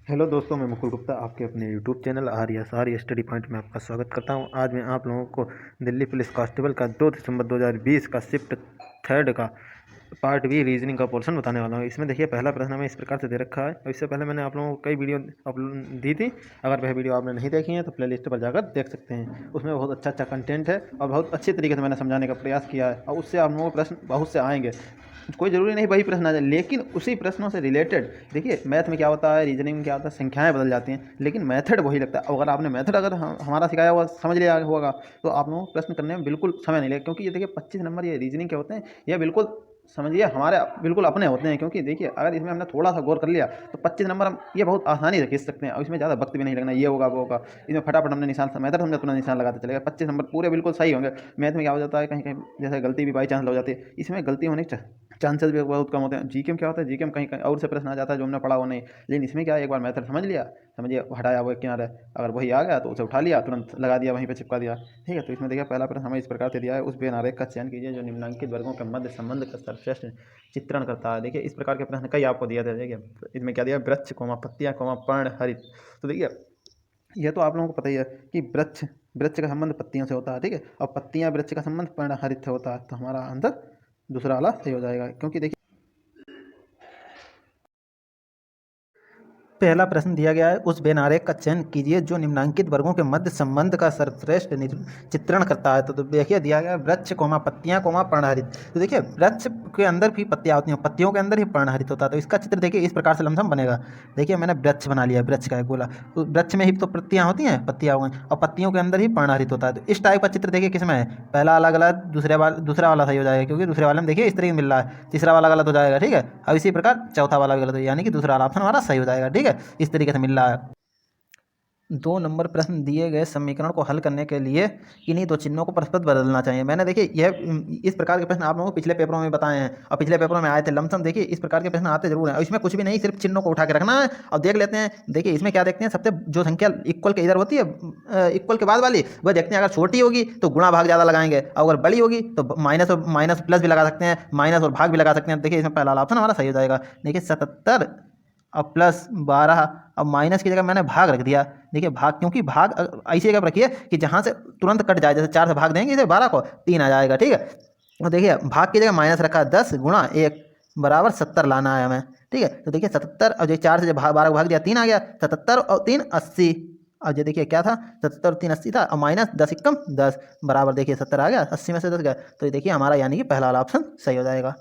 Hello दोस्तों, मैं मुकुल गुप्ता आपके अपने यूट्यूब चैनल आर्य स्टडी पॉइंट में आपका स्वागत करता हूं। आज मैं आप लोगों को दिल्ली पुलिस कांस्टेबल का 2 दिसंबर 2020 का शिफ्ट थर्ड का पार्ट बी रीजनिंग का पोर्शन बताने वाला हूं। इसमें देखिए पहला प्रश्न हमें इस प्रकार से दे रखा है और इससे पहले मैंने आप लोगों को कई वीडियो अपलोड दी थी। अगर वह वीडियो आपने नहीं देखी है तो प्ले लिस्ट पर जाकर देख सकते हैं। उसमें बहुत अच्छा अच्छा कंटेंट है और बहुत अच्छे तरीके से मैंने समझाने का प्रयास किया है और उससे आप लोगों को प्रश्न बहुत से आएंगे। कोई ज़रूरी नहीं वही प्रश्न आ जाए, लेकिन उसी प्रश्नों से रिलेटेड देखिए मैथ में क्या होता है, रीजनिंग में क्या होता है, संख्याएं बदल जाती हैं लेकिन मेथड वही लगता है। अगर आपने मेथड अगर हमारा सिखाया हुआ समझ लिया होगा तो आप लोगों को प्रश्न करने में बिल्कुल समय नहीं लगेगा। क्योंकि ये देखिए 25 नंबर ये रीजनिंग के होते हैं, ये बिल्कुल समझिए हमारे बिल्कुल अपने होते हैं। क्योंकि देखिए अगर इसमें हमने थोड़ा सा गौर कर लिया तो 25 नंबर हम ये बहुत आसानी से खींच सकते हैं और इसमें ज़्यादा वक्त भी नहीं लगना, ये होगा वो होगा। इसमें फटाफट हमने निशान मेथड हमने तुरंत निशान लगाते चलेगा, 25 नंबर पूरे बिल्कुल सही होंगे। मैथ में क्या हो जाता है, कहीं कहीं जैसे गलती भी बाई चांस हो जाती है, इसमें गलती होने की चांसेस भी बहुत कम होते हैं। जीके में क्या होता है, जीके में कहीं कहीं और से प्रश्न आ जाता है जो हमने पढ़ा वो नहीं, लेकिन इसमें क्या है, एक बार मेथड समझ लिया, समझिए हटाया वो एक किनारे, अगर वही आ गया तो उसे उठा लिया, तुरंत लगा दिया, वहीं पे चिपका दिया। ठीक है, तो इसमें देखिए पहला प्रश्न हमें इस प्रकार से दिया है, उस बेन आरेख का चयन कीजिए जो निम्नांकित वर्गों के मध्य संबंध का सर्वश्रेष्ठ चित्रण करता है। देखिए इस प्रकार के प्रश्न कई आपको दिया था। देखिए इसमें क्या दिया, वृक्ष कोमा पत्तियाँ कोमा पर्ण हरित। तो देखिए यह तो आप लोगों को पता ही है कि वृक्ष वृक्ष का संबंध पत्तियों से होता है, ठीक है, और पत्तियाँ वृक्ष का संबंध पर्ण हरित से होता है। तो हमारा आंसर दूसरा वाला सही हो जाएगा। क्योंकि देखिए पहला प्रश्न दिया गया है, उस बेन आरेख का चयन कीजिए जो निम्नांकित वर्गों के मध्य संबंध का सर्वश्रेष्ठ चित्रण करता है। तो देखिए दिया गया वृक्ष कोमा पत्तियां कोमा पर्णहरित। तो देखिए वृक्ष के अंदर भी पत्तियां होती हैं, पत्तियों के अंदर ही पर्णहरित होता है। तो इसका चित्र देखिए इस प्रकार से लमसम बनेगा। देखिए मैंने वृक्ष बना लिया, वृक्ष का एक गोला, तो वृक्ष में ही तो पत्तियां होती हैं, पत्तियां हो गई, और पत्तियों के अंदर ही पर्णहरित होता है। तो इस टाइप का चित्र देखिए किसमें है, पहला वाला गलत, दूसरा वाला सही हो जाएगा क्योंकि दूसरे वाले में देखिए इस तरीके मिल रहा है, तीसरा वाला गलत हो जाएगा। ठीक है, अब इसी प्रकार चौथा वाला भी गलत हो, यानी कि दूसरा वाला ऑप्शन हमारा सही हो जाएगा। ठीक है, इस तरीके से मिल रहा है। 2 नंबर प्रश्न दिए गए समीकरण को हल करने के लिए इन्हीं दो चिन्हों को परस्पर बदलना चाहिए। मैंने देखिए यह इस प्रकार के प्रश्न आप लोगों को पिछले पेपरों में बताए हैं और पिछले पेपरों में आए थे लमसम। देखिए इस प्रकार के प्रश्न आते जरूर हैं और इसमें कुछ भी नहीं, सिर्फ चिन्हों को उठा के रखना है और देख लेते हैं। देखिए इसमें क्या देखते हैं, सबसे जो संख्या इक्वल के इधर होती है, इक्वल के बाद वाली, वह देखते हैं। अगर छोटी होगी तो गुणा भाग ज़्यादा लगाएंगे और अगर बड़ी होगी तो माइनस और माइनस प्लस भी लगा सकते हैं, माइनस और भाग भी लगा सकते हैं। देखिए इसमें पहला ऑप्शन हमारा सही हो जाएगा। देखिए 77 और प्लस 12, अब माइनस की जगह मैंने भाग रख दिया। देखिए भाग, क्योंकि भाग ऐसी जगह पर रखिए कि जहाँ से तुरंत कट जाए, जैसे 4 से भाग देंगे इसे 12 को, 3 आ जाएगा। ठीक है, और देखिए भाग की जगह माइनस रखा, 10 गुणा 1 बराबर 70 लाना है हमें। ठीक है, तो देखिए 77 और जो 4 से जब 12 को भाग दिया 3 आ गया, 77 और 3 80। और ये देखिए क्या था, 77 और 3 80 था, और माइनस 10 एकम 10 बराबर देखिए 70 आ गया, 80 में से 10 गया। तो ये देखिए हमारा यानी कि पहला वाला ऑप्शन सही हो जाएगा।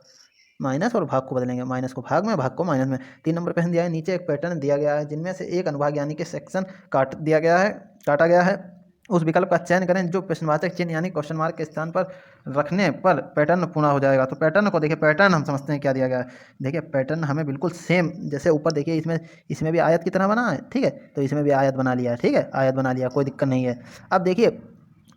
माइनस और भाग को बदलेंगे, माइनस को भाग में, भाग को माइनस में। 3 नंबर प्रश्न दिया है, नीचे एक पैटर्न दिया गया है जिनमें से एक अनुभाग यानी कि सेक्शन काटा गया है। उस विकल्प का चयन करें जो प्रश्नवाचक चिन्ह यानी क्वेश्चन मार्क के स्थान पर रखने पर पैटर्न पूरा हो जाएगा। तो पैटर्न को देखिए, पैटर्न हम समझते हैं क्या दिया गया है। देखिए पैटर्न हमें बिल्कुल सेम, जैसे ऊपर देखिए इसमें भी आयत की तरह बना है। ठीक है, तो इसमें भी आयत बना लिया है। ठीक है, आयत बना लिया, कोई दिक्कत नहीं है। अब देखिए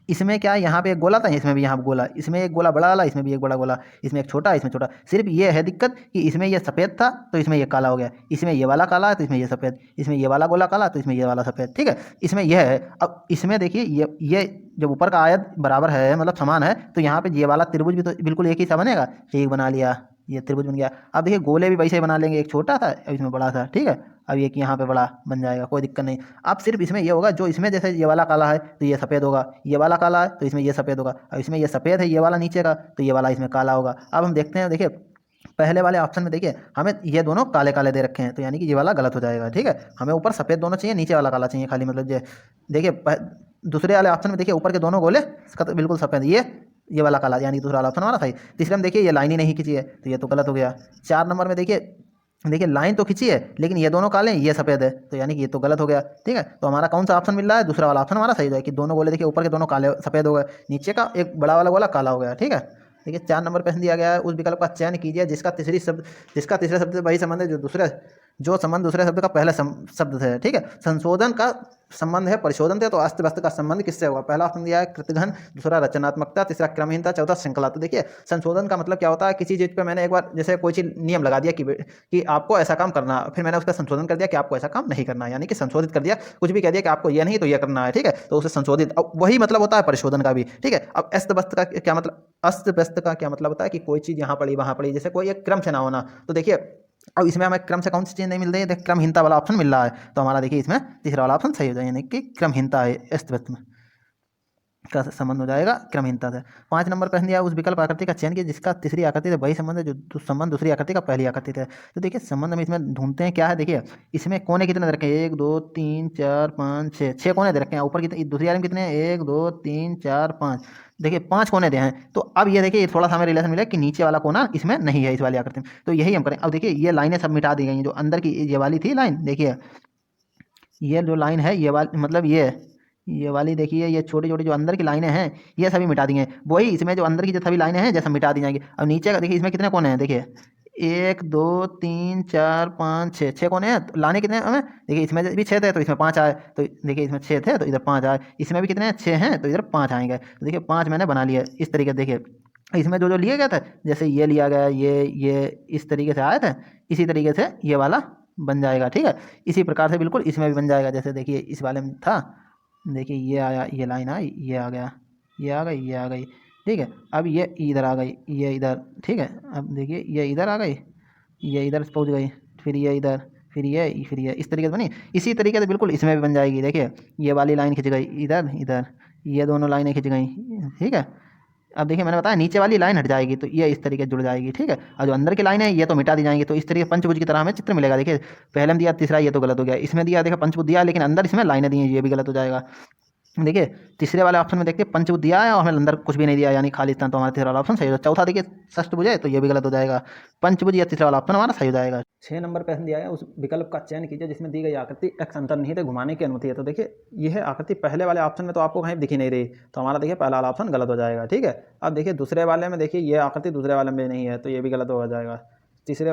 इसमें क्या है, यहाँ पे एक गोला था, इसमें भी यहाँ गोला, इसमें एक गोला बड़ा वाला, इसमें भी एक बड़ा गोला, इसमें एक छोटा, इसमें छोटा। सिर्फ ये है दिक्कत कि इसमें ये सफ़ेद था तो इसमें ये काला हो गया, इसमें ये वाला काला है तो इसमें ये सफ़ेद, इसमें ये वाला गोला काला तो इसमें ये वाला सफ़ेद। ठीक है, इसमें यह है। अब इसमें देखिए ये जब ऊपर का आयत बराबर है, मतलब समान है, तो यहाँ पे ये वाला त्रिभुज भी तो बिल्कुल एक ही सा बनेगा। ठीक बना लिया, ये त्रिभुज बन गया। अब देखिए गोले भी वैसे ही बना लेंगे, एक छोटा था और इसमें बड़ा था। ठीक है, अब एक यहाँ पे बड़ा बन जाएगा, कोई दिक्कत नहीं। अब सिर्फ इसमें ये होगा, जो इसमें जैसे ये वाला काला है तो ये सफ़ेद होगा, ये वाला काला है तो इसमें ये सफ़ेद होगा, और इसमें ये सफ़ेद है ये वाला नीचे का तो ये वाला इसमें काला होगा। अब हम देखते हैं, देखिए पहले वाले ऑप्शन में देखिए हमें ये दोनों काले काले दे रखे हैं, तो यानी कि ये वाला गलत हो जाएगा। ठीक है, हमें ऊपर सफ़ेद दोनों चाहिए, नीचे वाला काला चाहिए खाली, मतलब ये देखिए दूसरे वाले ऑप्शन में देखिए ऊपर के दोनों गोले इसका तो बिल्कुल सफ़ेद, ये वाला काला, यानी दूसरा वाला ऑप्शन हमारा सही। तीसरे में देखिए ये लाइन ही नहीं खींची है तो ये तो गलत हो गया। 4 नंबर में देखिए लाइन तो खींची है लेकिन ये दोनों काले हैं, ये सफ़ेद है, तो यानी कि ये तो गलत हो गया। ठीक है, तो हमारा कौन सा ऑप्शन मिल रहा है, दूसरा वाला ऑप्शन हमारा सही है कि दोनों गोले देखिए ऊपर के दोनों काले सफ़ेद हो गए, नीचे का एक बड़ा वाला गोला काला हो गया। ठीक है, देखिए 4 नंबर प्रश्न दिया गया है, उस विकल्प का चयन कीजिए जिसका तीसरे शब्द से वही संबंध है जो संबंध दूसरे शब्द का पहले शब्द से है। ठीक है, संशोधन का संबंध है परिशोधन से, तो अस्त व्यस्त का संबंध किससे होगा। पहला ऑप्शन दिया है कृतघ्न, दूसरा रचनात्मकता, तीसरा क्रमहीनता, चौथा श्रृंखला। तो देखिए संशोधन का मतलब क्या होता है, किसी चीज़ पे मैंने एक बार जैसे कोई चीज़ नियम लगा दिया कि आपको ऐसा काम करना, फिर मैंने उसका संशोधन कर दिया कि आपको ऐसा काम नहीं करना, यानी कि संशोधित कर दिया, कुछ भी कह दिया कि आपको ये नहीं तो ये करना है। ठीक है, तो उसे संशोधित, अब वही मतलब होता है परिशोधन का भी। ठीक है, अब अस्त व्यस्त का क्या मतलब, अस्त व्यस्त का क्या मतलब होता है कि कोई चीज़ यहाँ पड़ी वहाँ पड़ी, जैसे कोई एक क्रम से ना होना। तो देखिए अब इसमें हमें क्रम से कौन सी चीज़ नहीं मिल रही है, देखिए क्रमहीनता वाला ऑप्शन मिल रहा है, तो हमारा देखिए इसमें तीसरा वाला ऑप्शन सही हो जाएगा, यानी कि क्रमहीनता है अस्तित्व में का संबंध हो जाएगा क्रमहीनता से। 5 नंबर प्रश्न दिया, उस विकल्प आकृति का चयन किया जिसका तीसरी आकृति से वही संबंध है जो संबंध दूसरी आकृति का पहली आकृति है। तो देखिए संबंध में इसमें ढूंढते हैं क्या है, देखिए इसमें कोने कितने दे रखे हैं, 1 2 3 4 5 6, 6 कोने दे रखे हैं। ऊपर कितने, दूसरी वाले में कितने हैं, 1 2 3 4 5, देखिए 5 कोने दे हैं। तो अब ये देखिए थोड़ा सा हमें रिलेशन मिला कि नीचे वाला कोना इसमें नहीं है इस वाली आकृति में, तो यही हम करें। अब देखिए ये लाइनें सब मिटा दी गई हैं, जो अंदर की ये वाली थी लाइन, देखिए ये जो लाइन है ये वाली, मतलब ये वाली देखिए, ये छोटी छोटी जो अंदर की लाइनें हैं ये सभी मिटा दी हैं। वही इसमें जो अंदर की जो सभी लाइनें हैं जैसे मिटा दी जाएंगी। अब नीचे का देखिए इसमें कितने कोने हैं, देखिए 1 2 3 4 5 6, 6 कोने हैं। तो लाने कितने हैं हमें, देखिए इसमें भी 6 थे तो इसमें 5 आए, तो देखिए इसमें 6 थे तो इधर 5 आए, इसमें भी कितने हैं 6 हैं तो इधर 5 आएंगे। तो देखिए 5 मैंने बना लिया इस तरीके से। देखिए इसमें जो जो लिए गए थे, जैसे ये लिया गया, ये इस तरीके से आए थे, इसी तरीके से ये वाला बन जाएगा, ठीक है। इसी प्रकार से बिल्कुल इसमें भी बन जाएगा, जैसे देखिए इस वाले में था, देखिए ये आया, ये लाइन आई, ये आ गया, ये आ गई, ये आ गई, ठीक है। अब ये इधर आ गई, ये इधर, ठीक है। अब देखिए ये इधर आ गई, ये इधर पहुंच गई, फिर ये इधर, फिर ये इस तरीके से बनी। इसी तरीके से बिल्कुल इसमें भी बन जाएगी। देखिए ये वाली लाइन खिंच गई इधर इधर, ये दोनों लाइनें खिंच गई, ठीक है। अब देखिए मैंने बताया नीचे वाली लाइन हट जाएगी तो ये इस तरीके से जुड़ जाएगी, ठीक है। और जो अंदर की लाइन है ये तो मिटा दी जाएंगी, तो इस तरीके पंचभुज की तरह हमें चित्र मिलेगा। देखिए पहले में दिया, तीसरा ये तो गलत हो गया, इसमें दिया देखिए पंचभुज दिया लेकिन अंदर इसमें लाइनें दी हैं, ये भी गलत हो जाएगा। देखिए तीसरे वाले ऑप्शन में देखिए पंचभुज दिया है और हमें अंदर कुछ भी नहीं दिया, यानी खाली स्थान, तो हमारा तीसरा वाला ऑप्शन सही हो। चौथा देखिए षष्ठभुज है तो ये भी गलत हो जाएगा, पंचभुज या तीसरा वाला ऑप्शन हमारा सही हो जाएगा। 6 नंबर प्रश्न दिया है, उस विकल्प का चयन कीजिए जिसमें दी गई आकृति एक्स अंतर्निहित घुमाने की अनुमति है। तो देखिए यह आकृति पहले वाले ऑप्शन में तो आपको कहीं दिखी नहीं रही, तो हमारा देखिए पहला वाला ऑप्शन गलत हो जाएगा, ठीक है। अब देखिए दूसरे वाले में देखिए ये आकृति दूसरे वाले में नहीं है तो ये भी गलत हो जाएगा। तीसरा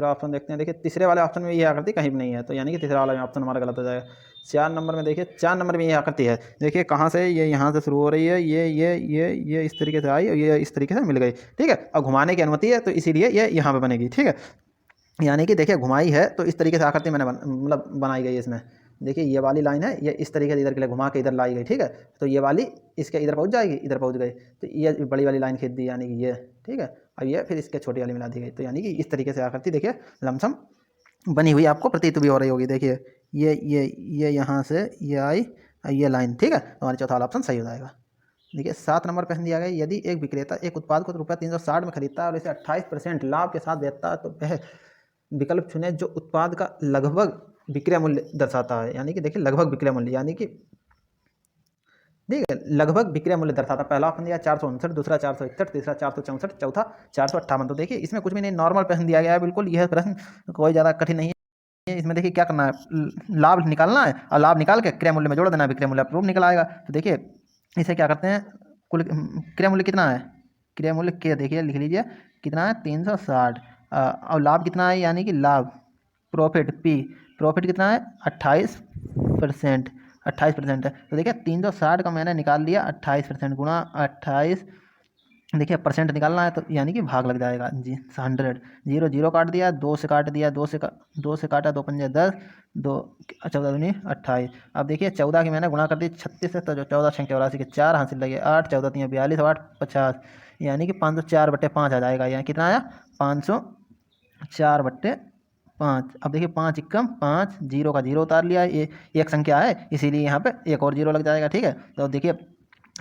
ऑप्शन देखते हैं, देखिए तीसरे वाले ऑप्शन में ये आकृति कहीं भी नहीं है, तो यानी कि तीसरा वाला ऑप्शन हमारा गलत हो जाएगा। 4 नंबर में देखिए, 4 नंबर में ये आकृति है, देखिए कहाँ से, ये यहाँ से शुरू हो रही है, ये इस तरीके से आई और ये इस तरीके से मिल गई, ठीक है। अब घुमाने की अनुमति है तो इसीलिए ये यहाँ पे बनेगी, ठीक है। यानी कि देखिए घुमाई है तो इस तरीके से आकृति मैंने मतलब बनाई गई है इसमें। देखिए ये वाली लाइन है, ये इस तरीके से इधर के लिए घुमा के इधर लाई गई, ठीक है। तो ये वाली इसके इधर पहुंच जाएगी, इधर पहुंच गई, तो ये बड़ी वाली लाइन खींच दी, यानी कि ये, ठीक है। अब ये फिर इसके छोटी वाली मिला दी गई, तो यानी कि इस तरीके से आकृति देखिए लमसम बनी हुई आपको प्रतीत भी हो रही होगी। देखिए ये यहाँ से ये आई, ये लाइन, ठीक है। तो हमारा चौथा वाला ऑप्शन सही हो जाएगा। देखिए 7 नंबर प्रश्न दिया गया, यदि एक विक्रेता एक उत्पाद को रुपये 360 में खरीदता है और इसे 28% लाभ के साथ बेचता है तो वह विकल्प चुने जो उत्पाद का लगभग विक्रय मूल्य दर्शाता है। यानी कि देखिए लगभग विक्रय मूल्य, यानी कि ठीक है लगभग विक्रय मूल्य दर्शाता। पहला ऑप्शन दिया 459, दूसरा 461, तीसरा 464, चौथा 458। तो देखिए इसमें कुछ भी नहीं, नॉर्मल प्रश्न दिया गया है बिल्कुल, यह प्रश्न कोई ज़्यादा कठिन नहीं है। इसमें देखिए क्या करना है, लाभ निकालना है और लाभ निकाल के क्रय मूल्य में जोड़ देना है, विक्रय मूल्य अप्रूव निकल आएगा। तो देखिए इसे क्या करते हैं, कुल क्रय मूल्य कितना है, क्रय मूल्य के देखिए लिख लीजिए कितना है 360, और लाभ कितना है, यानी कि लाभ प्रॉफिट पी, प्रॉफिट कितना है 28%, 28% है। तो देखिए 360 का मैंने निकाल लिया 28% गुणा 28, देखिए परसेंट निकालना है तो यानी कि भाग लग जाएगा जी 100, 0 0 काट दिया, 2 से काट दिया, 2 से काटा, 2 पंजे 10, 2 14 दूनी 28। अब देखिए 14 की मैंने गुणा कर दी 36 से, तो जो 14 संख्या 84 के 4 हासिल लगे, 8 14 3 42, 8 50, यानी कि 504/5 आ जाएगा। यहाँ कितना आया 504/5। अब देखिए 5 एकम 5, 0 का 0 उतार लिया, ये एक संख्या है इसीलिए यहाँ पे एक और 0 लग जाएगा, ठीक है। तो देखिए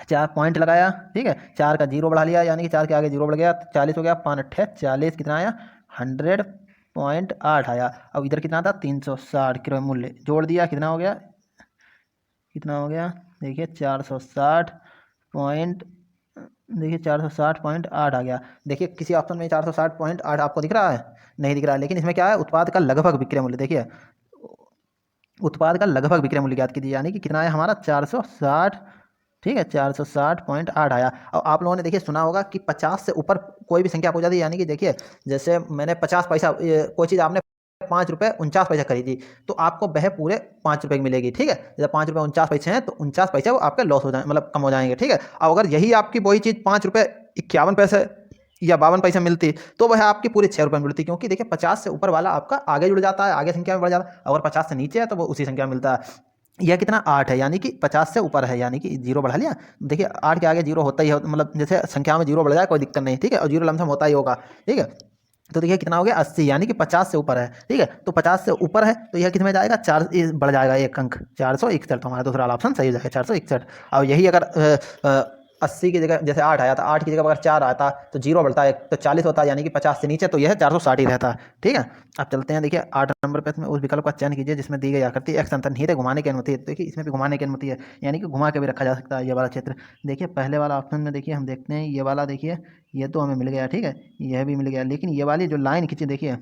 4 पॉइंट लगाया, ठीक है, 4 का 0 बढ़ा लिया, यानी कि 4 के आगे 0 बढ़ गया, 40 हो गया, 5 8 40, कितना आया 100.8 आया। अब इधर कितना था 360, क्रय मूल्य जोड़ दिया, कितना हो गया, देखिए 460 पॉइंट, देखिए 460.8 आ गया। देखिए किसी ऑप्शन में 460.8 आपको दिख रहा है, नहीं दिख रहा है, लेकिन इसमें क्या है, उत्पाद का लगभग विक्रय मूल्य, देखिए उत्पाद का लगभग विक्रय मूल्य ज्ञात कीजिए, यानी कि कितना है हमारा 460, ठीक है 460.8 आया। और आप लोगों ने देखिए सुना होगा कि 50 से ऊपर कोई भी संख्या हो जाती है, यानी कि देखिए जैसे मैंने 50 पैसा कोई चीज़ आपने 5 रुपये 49 पैसा खरीदी, तो आपको वह पूरे 5 रुपये की मिलेगी, ठीक है। जैसे 5 रुपये 49 पैसे हैं तो 49 पैसे वो आपके लॉस हो जाए, मतलब कम हो जाएंगे, ठीक है। और अगर यही आपकी वही चीज़ 5 रुपये 51 पैसे या 52 पैसे मिलती तो वह आपकी पूरे 6 रुपये मिलती, क्योंकि देखिए 50 से ऊपर वाला आपका आगे जुड़ जाता है, आगे संख्या में बढ़ जाता है, अगर 50 से नीचे है तो वो उसी संख्या में मिलता है। यह कितना 8 है, यानी कि 50 से ऊपर है, यानी कि 0 बढ़ा लिया, देखिए 8 के आगे 0 होता ही है, मतलब जैसे संख्या में 0 बढ़ जाए कोई दिक्कत नहीं, ठीक है, और 0 लमसम होता ही होगा, ठीक है। तो देखिए कितना हो गया 80, यानी कि 50 से ऊपर है। ठीक है, तो 50 से ऊपर है तो यह कितने में जाएगा, 4 बढ़ जाएगा एक अंक, 461। तो हमारा दूसरा वाला ऑप्शन सही हो जाएगा 461। और यही अगर 80 की जगह जैसे 8 आया था, 8 की जगह अगर 4 आता तो जीरो बढ़ता है तो 40 होता, यानी कि 50 से नीचे, तो यह 460 ही रहता। ठीक है, अब चलते हैं। देखिए 8 नंबर पे इसमें उस विकल्प का चयन कीजिए जिसमें दी गई आकृति एक्स अंतर्निहित है, घुमाने की अनुमति है। देखिए इसमें भी घुमाने की अनुमति है, यानी कि घुमा के भी रखा जा सकता है ये वाला क्षेत्र। देखिए पहले वाला ऑप्शन में देखिए हम देखते हैं, ये वाला देखिए ये तो हमें मिल गया। ठीक है, यह भी मिल गया, लेकिन ये वाली जो लाइन खींची देखिए,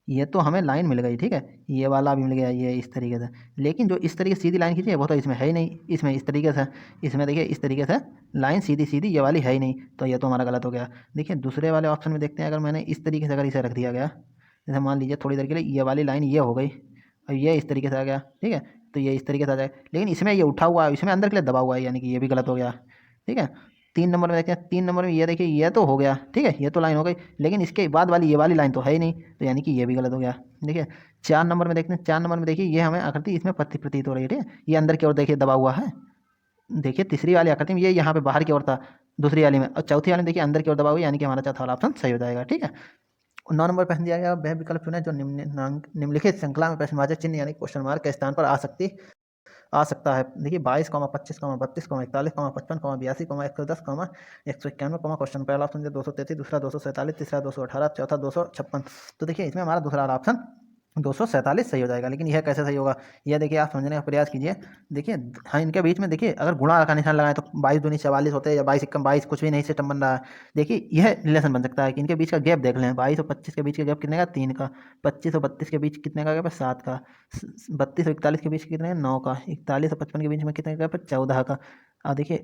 ये तो हमें लाइन मिल गई। ठीक है, ये वाला भी मिल गया, ये इस तरीके से। लेकिन जो इस तरीके से सीधी लाइन खींची है वो तो इसमें है ही नहीं, इसमें इस तरीके से, इसमें देखिए इस तरीके से लाइन सीधी सीधी ये वाली है ही नहीं, तो ये तो हमारा गलत हो गया। देखिए दूसरे वाले ऑप्शन में देखते हैं, अगर मैंने इस तरीके से अगर इसे रख दिया गया, जैसे मान लीजिए थोड़ी देर के लिए ये वाली लाइन ये हो गई और ये इस तरीके से आ गया। ठीक है, तो ये इस तरीके से आ जाए, लेकिन इसमें ये उठा हुआ है, इसमें अंदर के लिए दबा हुआ है, यानी कि ये भी गलत हो गया। ठीक है, 3 नंबर में देखते हैं, 3 नंबर में ये देखिए ये तो हो गया। ठीक है, ये तो लाइन हो गई, लेकिन इसके बाद वाली ये वाली लाइन तो है ही नहीं, तो यानी कि ये भी गलत हो गया। देखिए 4 नंबर में देखते हैं, 4 नंबर में देखिए ये हमें आकृति इसमें प्रतीत हो रही है। ठीक है, ये अंदर की ओर देखिए दबा हुआ है। देखिए तीसरी वाली आकृति में ये यहाँ पे बाहर की ओर था, दूसरी वाली में, और चौथी वाली में देखिए अंदर की ओर दबा हुआ है, यानी कि हमारा चौथा वाला ऑप्शन सही हो जाएगा। ठीक है, 9 नंबर प्रश्न दिया गया, वह विकल्प चुने जो निम्नलिखित श्रृंखला में प्रश्नवाचक चिन्ह यानी क्वेश्चन मार्क के स्थान पर आ सकता है। देखिए 22, 25, 32, 41, 55, 82, 110, 191, क्वेश्चन पहला ऑप्शन है 233, दूसरा 247, तीसरा 218, चौथा 256। तो देखिए इसमें हमारा दूसरा वाला ऑप्शन 247 सही हो जाएगा। लेकिन यह कैसे सही होगा, यह देखिए आप समझने का प्रयास कीजिए। देखिए हाँ, इनके बीच में देखिए अगर गुणा का निशान लगाएं तो 22 दूनी 44 होते हैं, या 22 एकम 22, कुछ भी नहीं सिस्टम बन रहा है। देखिए यह रिलेशन बन सकता है कि इनके बीच का गैप देख लें, 22 और 25 के बीच का गैप कितने का, 3 का। 25 और 32 के बीच कितने का गैप है, 7 का। 32 और 41 के बीच कितने का, 9 का। 41 और 55 के बीच में कितने का गैप है, 14 का। और देखिए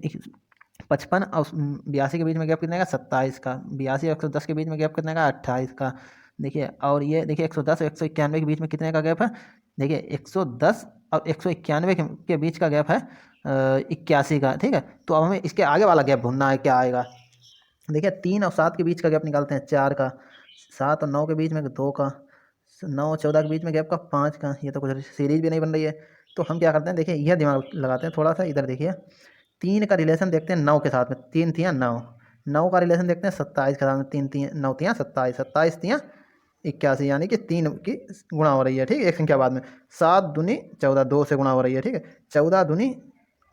55 और 82 के बीच में गैप कितने का, 27 का। 82 और 110 के बीच में गैप कितने का, 28 का। देखिए और ये देखिए 110 और 191 के बीच में कितने का गैप है, देखिए 110 और 191 के बीच का गैप है 81 का। ठीक है, तो अब हमें इसके आगे वाला गैप ढूंढना है, क्या आएगा। देखिए 3 और 7 के बीच का गैप निकालते हैं, 4 का। 7 और 9 के बीच में 2 का। 9 और 14 के बीच में गैप का 5 का। ये तो कुछ सीरीज भी नहीं बन रही है, तो हम क्या करते हैं, देखिए यह दिमाग लगाते हैं थोड़ा सा। इधर देखिए 3 का रिलेशन देखते हैं 9 के साथ में, 3 तियाँ 9। 9 का रिलेशन देखते हैं 27 के साथ में, 3 तियाँ 9 तियाँ 27, 27 तियाँ 81, यानी कि 3 की गुणा हो रही है। ठीक है, एक संख्या बाद में। 7 दूनी 14, 2 से गुणा हो रही है। ठीक है, 14 दूनी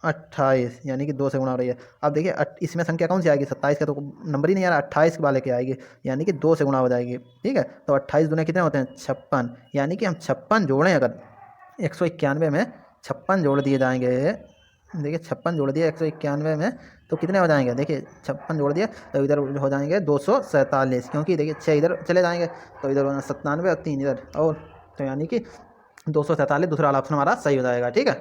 28, यानी कि 2 से गुणा हो रही है। अब देखिए इसमें संख्या कौन सी आएगी, 27 का तो नंबर ही नहीं आ रहा, 28 वाले के आएगी, यानी कि 2 से गुणा हो जाएगी। ठीक है, तो 28 दूने कितने होते हैं, 56, यानी कि हम 56 जोड़ें अगर 191 में 56 जोड़ दिए जाएंगे। देखिए 56 जोड़ दिए 191 में तो कितने हो जाएंगे, देखिए 56 जोड़ दिए तो इधर हो जाएंगे 247, क्योंकि देखिए 6 इधर चले जाएंगे तो इधर 97 और 3 इधर, और तो यानी कि 247 दूसरा वाला ऑप्शन हमारा सही हो जाएगा। ठीक है,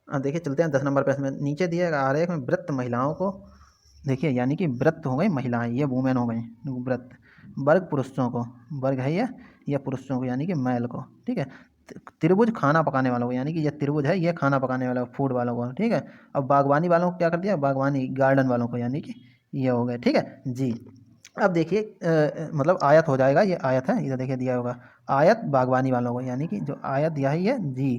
अब देखिए चलते हैं 10 नंबर पे। इसमें नीचे दिए गए आरेख में वृत्त महिलाओं को, देखिए यानी कि वृत्त हो गई महिलाएं, ये वुमेन हो गई वृत्त। वर्ग पुरुषों को, वर्ग है ये पुरुषों को यानी कि मैल को। ठीक है, त्रिभुज खाना पकाने वालों को, यानी कि ये त्रिभुज है ये खाना पकाने वाला फूड वालों को। ठीक है, अब बागवानी वालों को क्या कर दिया, बागवानी गार्डन वालों को, यानी कि ये हो गए। ठीक है जी, अब देखिए मतलब आयत हो जाएगा, ये आयत है, इधर देखिए दिया होगा आयत बागवानी वालों को, यानी कि जो आयत दिया है ये जी।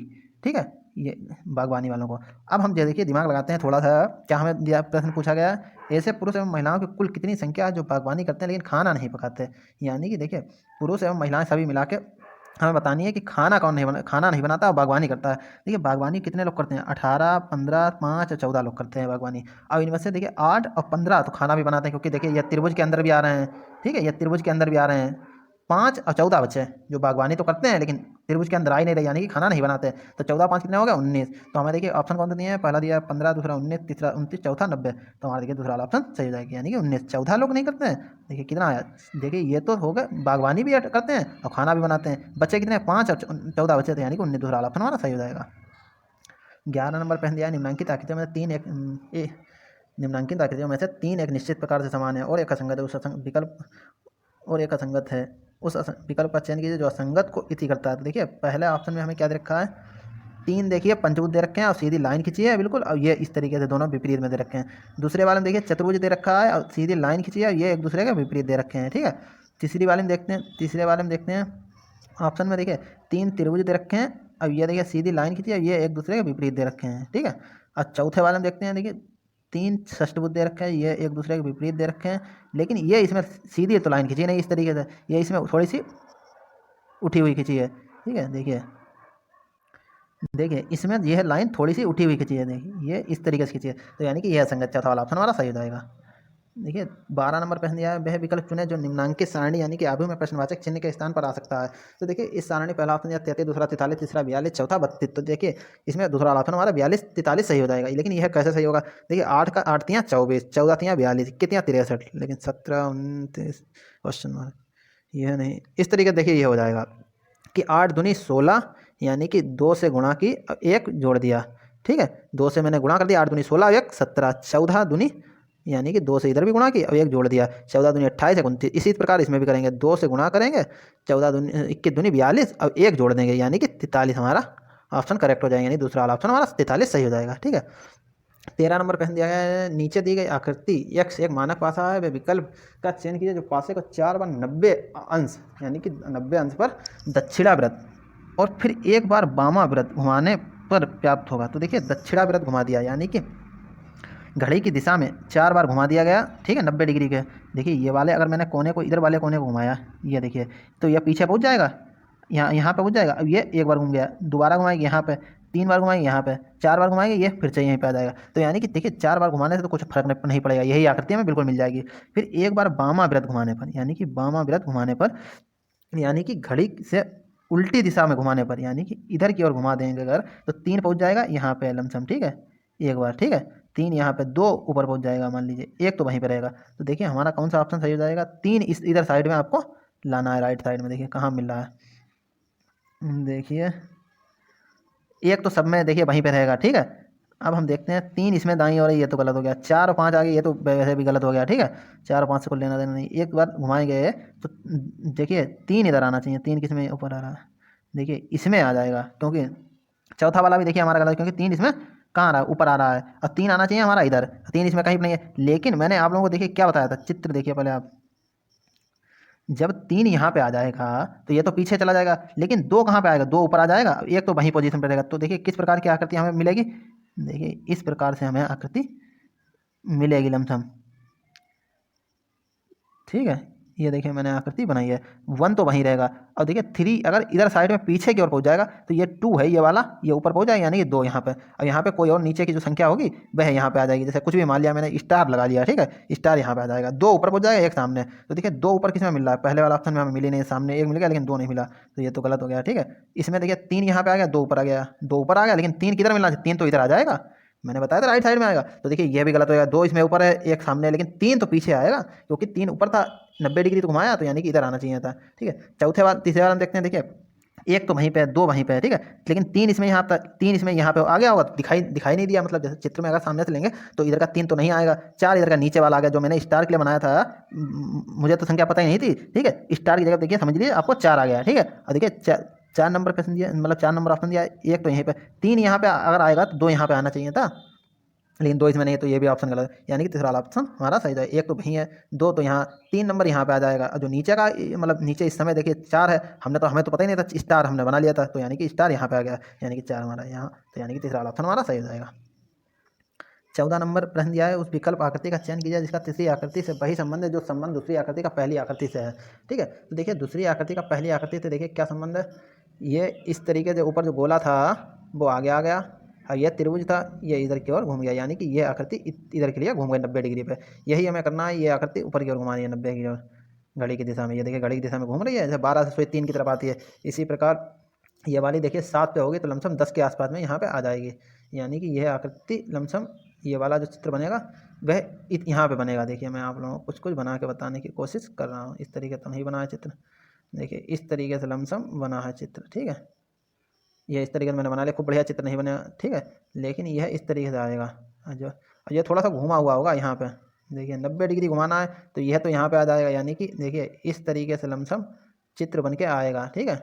ठीक है, ये बागवानी वालों को। अब हम देखिए दिमाग लगाते हैं थोड़ा सा, क्या हमें दिया प्रश्न पूछा गया, ऐसे पुरुष एवं महिलाओं की कुल कितनी संख्या है जो बागवानी करते हैं लेकिन खाना नहीं पकाते। यानी कि देखिए पुरुष एवं महिलाएं सभी मिला के हमें बतानी है कि खाना नहीं बनाता और बागवानी करता है। देखिए बागवानी कितने लोग करते हैं, 18, 15, 5 और 14 लोग करते हैं बागवानी। अब इनमें से देखिए 8 और 15 तो खाना भी बनाते हैं, क्योंकि देखिए ये त्रिभुज के अंदर भी आ रहे हैं। ठीक है, ये त्रिभुज के अंदर भी आ रहे हैं। 5 और 14 बच्चे जो बागवानी तो करते हैं लेकिन त्रिभुज के अंदर आ ही नहीं रहे, यानी कि खाना नहीं बनाते। तो 14 5 कितने हो गए, 19। तो हमें देखिए ऑप्शन कौन से दिए हैं, पहला दिया 15, दूसरा 19, तीसरा 29, चौथा 90। तो हमारा देखिए दूसरा वाला ऑप्शन सही हो जाएगा, यानी कि 19। 14 लोग नहीं करते हैं, देखिए कितना आया, देखिए ये तो हो गए बागवानी भी करते हैं और खाना भी बनाते हैं। बच्चे कितने, 5 और 14 बच्चे थे, यानी कि 19 दूसरा वाला ऑप्शन हमारा सही हो जाएगा। 11 नंबर पहन दिया है, निम्नांकित आकृतियों में तीन एक निम्नांकित आकृतियों में से 3 एक निश्चित प्रकार से समान है और एक असंगत है, उस विकल्प और एक असंगत है, उस विकल्प का चयन कीजिए जो असंगत को इति करता है। तो देखिए पहले ऑप्शन में हमें क्या दे रखा है, 3 देखिए पंचभुज दे रखे हैं और सीधी लाइन खींची है बिल्कुल, और ये इस तरीके से दोनों विपरीत में दे रखे हैं। दूसरे वाले में देखिए चतुर्भुज दे रखा है और सीधी लाइन खींची है और ये एक दूसरे के विपरीत दे रखे हैं। ठीक है, तीसरे वाले में देखते हैं ऑप्शन में देखिए 3 त्रिभुज दे रखे हैं, अब ये देखिए सीधी लाइन खींची है, ये एक दूसरे के विपरीत दे रखे हैं। ठीक है, और चौथे वाले में देखते हैं, देखिए तीन षष्ठभुज दे रखे हैं, ये एक दूसरे के विपरीत दे रखे हैं, लेकिन ये इसमें सीधी तो लाइन खींची नहीं इस तरीके से, ये इसमें थोड़ी सी उठी हुई खींची है। ठीक है, देखिए देखिए इसमें यह लाइन थोड़ी सी उठी हुई खींची है, देखिए ये इस तरीके से खींची है, तो यानी कि यह संगत चौथा वाला ऑप्शन हमारा सही हो जाएगा। देखिए 12 नंबर प्रश्न दिया है, वह विकल्प चुने जो निम्नांकित सारणी यानी कि आभु में प्रश्नवाचक चिन्ह के स्थान पर आ सकता है। तो देखिए इस सारणी पहला ऑप्शन दिया 33, दूसरा 43, तीसरा 42, चौथा 32। तो देखिए इसमें दूसरा ऑप्शन हमारा 42 43 सही हो जाएगा, लेकिन यह कैसे सही होगा? देखिए 8 का 8 तियाँ 24, 14 तियाँ 42, कितनी 63, लेकिन 17 29 क्वेश्चन मार्क, यह नहीं, इस तरीके देखिए ये हो जाएगा कि 8 दूनी 16, यानी कि 2 से गुणा की एक जोड़ दिया। ठीक है, 2 से मैंने गुणा कर दिया, 8 दूनी 16 एक 17, 14 दूनी यानी कि 2 से इधर भी गुणा की और एक जोड़ दिया, 14 दूनी 28 है 29। इसी प्रकार इसमें भी करेंगे, 2 से गुणा करेंगे, 14 दूनी 21 दूनी 42 और एक जोड़ देंगे, यानी कि 43 हमारा ऑप्शन करेक्ट हो जाएगा, यानी दूसरा वाला ऑप्शन हमारा 43 सही हो जाएगा। ठीक है, 13 नंबर प्रश्न दिया गया है, नीचे दी गई आकृति x एक मानक पासा है, वे विकल्प का चयन कीजिए जो पासे को 4 बार 90 अंश यानी कि 90 अंश पर दक्षिणाव्रत और फिर एक बार वामाव्रत घुमाने पर प्राप्त होगा। तो देखिए दक्षिणाव्रत घुमा दिया, यानी कि घड़ी की दिशा में 4 बार घुमा दिया गया। ठीक है, 90 डिग्री के। देखिए ये वाले अगर मैंने कोने को, इधर वाले कोने को घुमाया, ये देखिए, तो ये पीछे पहुंच जाएगा, यहाँ पे पहुंच जाएगा। अब ये एक बार घूम गया, दोबारा घुमाएंगे यहाँ पे, 3 बार घुमाएंगे यहाँ पे, 4 बार घुमाएंगे, ये फिर से यहीं पे आ जाएगा। तो यानी कि देखिए 4 बार घुमाने से तो कुछ फर्क नहीं पड़ेगा, यही आकृति में बिल्कुल मिल जाएगी। फिर एक बार वामाव्रत घुमाने पर, यानी कि वामाव्रत घुमाने पर, यानी कि घड़ी से उल्टी दिशा में घुमाने पर, यानी कि इधर की ओर घुमा देंगे अगर, तो 3 पहुंच जाएगा यहाँ पे लमसम। ठीक है, एक बार, ठीक है, 3 यहाँ पे, 2 ऊपर पहुंच जाएगा मान लीजिए, एक तो वहीं पे रहेगा। तो देखिए हमारा कौन सा ऑप्शन सही हो जाएगा? 3 इस इधर साइड में आपको लाना है, राइट साइड में। देखिए कहाँ मिल रहा है, देखिए एक तो सब में देखिए वहीं पे रहेगा। ठीक है, अब हम देखते हैं 3 इसमें दाईं और ये तो गलत हो गया, 4 और 5 आ गए, ये तो वैसे भी गलत हो गया। ठीक है, 4 और 5 से कोई लेना देना नहीं, एक बार घुमाएंगे तो देखिए 3 इधर आना चाहिए, 3 किस में ऊपर आ रहा है, देखिए इसमें आ जाएगा, क्योंकि चौथा वाला भी देखिए हमारा गलत, क्योंकि 3 इसमें कहाँ आ रहा है, ऊपर आ रहा है, और 3 आना चाहिए हमारा इधर, 3 इसमें कहीं भी नहीं है। लेकिन मैंने आप लोगों को देखिए क्या बताया था, चित्र देखिए पहले आप, जब 3 यहाँ पे आ जाएगा तो ये तो पीछे चला जाएगा, लेकिन 2 कहाँ पे आएगा, 2 ऊपर आ जाएगा, एक तो वहीं पोजीशन पे रहेगा। तो देखिए किस प्रकार की आकृति हमें मिलेगी, देखिए इस प्रकार से हमें आकृति मिलेगी लमसम। ठीक है, ये देखिए मैंने आकृति बनाई है, 1 तो वहीं रहेगा, और देखिए 3 अगर इधर साइड में पीछे की ओर पहुंच जाएगा तो ये 2 है, ये वाला ये ऊपर पहुंच जाएगा, यानी कि 2 यहाँ पे, और यहाँ पे कोई और नीचे की जो संख्या होगी वह यहाँ पे आ जाएगी। जैसे कुछ भी मान लिया मैंने, स्टार लगा लिया, ठीक है, स्टार यहाँ पे आ जाएगा, 2 ऊपर पहुंच जाएगा, एक सामने। तो देखिए 2 ऊपर किस में मिल रहा है, पहले वाला ऑप्शन में हमें मिली नहीं, सामने 1 मिल गया लेकिन 2 नहीं मिला, तो ये तो गलत हो गया। ठीक है, इसमें देखिए 3 यहाँ पे आ गया, 2 ऊपर आ गया, 2 ऊपर आ गया, लेकिन 3 किधर मिलना चाहिए, 3 तो इधर आ जाएगा, मैंने बताया था राइट साइड में आएगा। तो देखिए ये भी गलत हो गया, 2 इसमें ऊपर है, एक सामने है, लेकिन 3 तो पीछे आएगा, क्योंकि 3 ऊपर था, 90 डिग्री तो घुमाया, तो यानी कि इधर आना चाहिए था। ठीक है, चौथे वाला तीसरे वाला हम देखते हैं, देखिए 1 तो वहीं पे है, 2 वहीं पे है। ठीक है, लेकिन 3 इसमें यहाँ पर, 3 इसमें यहाँ पे आ गया होगा, दिखाई नहीं दिया, मतलब जैसे चित्र में अगर सामने से लेंगे तो इधर का 3 तो नहीं आएगा, 4 इधर का नीचे वाला आ गया, जो मैंने स्टार के लिए बनाया था, मुझे तो संख्या पता ही नहीं थी। ठीक है, स्टार की जगह देखिए समझ लीजिए आपको 4 आ गया। ठीक है, और देखिए 4 नंबर क्वेश्चन दिया, मतलब 4 नंबर ऑप्शन दिया, एक तो यहीं पे, 3 यहाँ पे अगर आएगा तो 2 यहाँ पे आना चाहिए था, लेकिन 2 इसमें नहीं है, तो ये भी ऑप्शन गलत है, यानी कि तीसरा वाला ऑप्शन हमारा सही है। 1 तो वहीं है, 2 तो यहाँ, 3 नंबर यहाँ पे आ जाएगा, और जो नीचे का मतलब नीचे इस समय देखिए 4 है, हमें तो पता ही नहीं था, स्टार हमने बना लिया था, तो यानी कि स्टार यहाँ पे आ गया, यानी कि 4 हमारा यहाँ, तो यानी कि तीसरा वाला ऑप्शन हमारा सही हो जाएगा। 14 नंबर प्रश्न दिया है, उस विकल्प आकृति का चयन कीजिए जिसका तीसरी आकृति से वही संबंध है जो संबंध दूसरी आकृति का पहली आकृति से है। ठीक है, तो देखिए दूसरी आकृति का पहली आकृति से देखिए क्या संबंध है, ये इस तरीके से ऊपर जो गोला था वो आगे आ गया, और यह त्रिभुज था, ये इधर की ओर घूम गया, यानी कि ये आकृति इधर के लिए घूम गई 90 डिग्री पे। यही हमें करना है, ये आकृति ऊपर की ओर घुमानी है 90 की ओर, घड़ी की दिशा में। ये देखिए घड़ी की दिशा में घूम रही है, जैसे 12 से 3 की तरफ आती है। इसी प्रकार ये वाली देखिए 7 पे होगी, तो लमसम 10 के आसपास में यहाँ पे आ जाएगी, यानी कि यह आकृति लमसम, ये वाला जो चित्र बनेगा वह यहाँ पे बनेगा। देखिए मैं आप लोगों को कुछ बना के बताने की कोशिश कर रहा हूँ, इस तरीके तो नहीं बना है चित्र, देखिए इस तरीके से लमसम बना है चित्र। ठीक है, ये इस तरीके से मैंने बना लिया, खूब बढ़िया चित्र नहीं बना, ठीक है, लेकिन यह इस तरीके से आएगा, जो ये थोड़ा सा घुमा हुआ होगा यहाँ पे, देखिए 90 डिग्री घुमाना है, तो यह तो यहाँ पे आ जाएगा, यानी कि देखिए इस तरीके से लमसम चित्र बन के आएगा। ठीक है,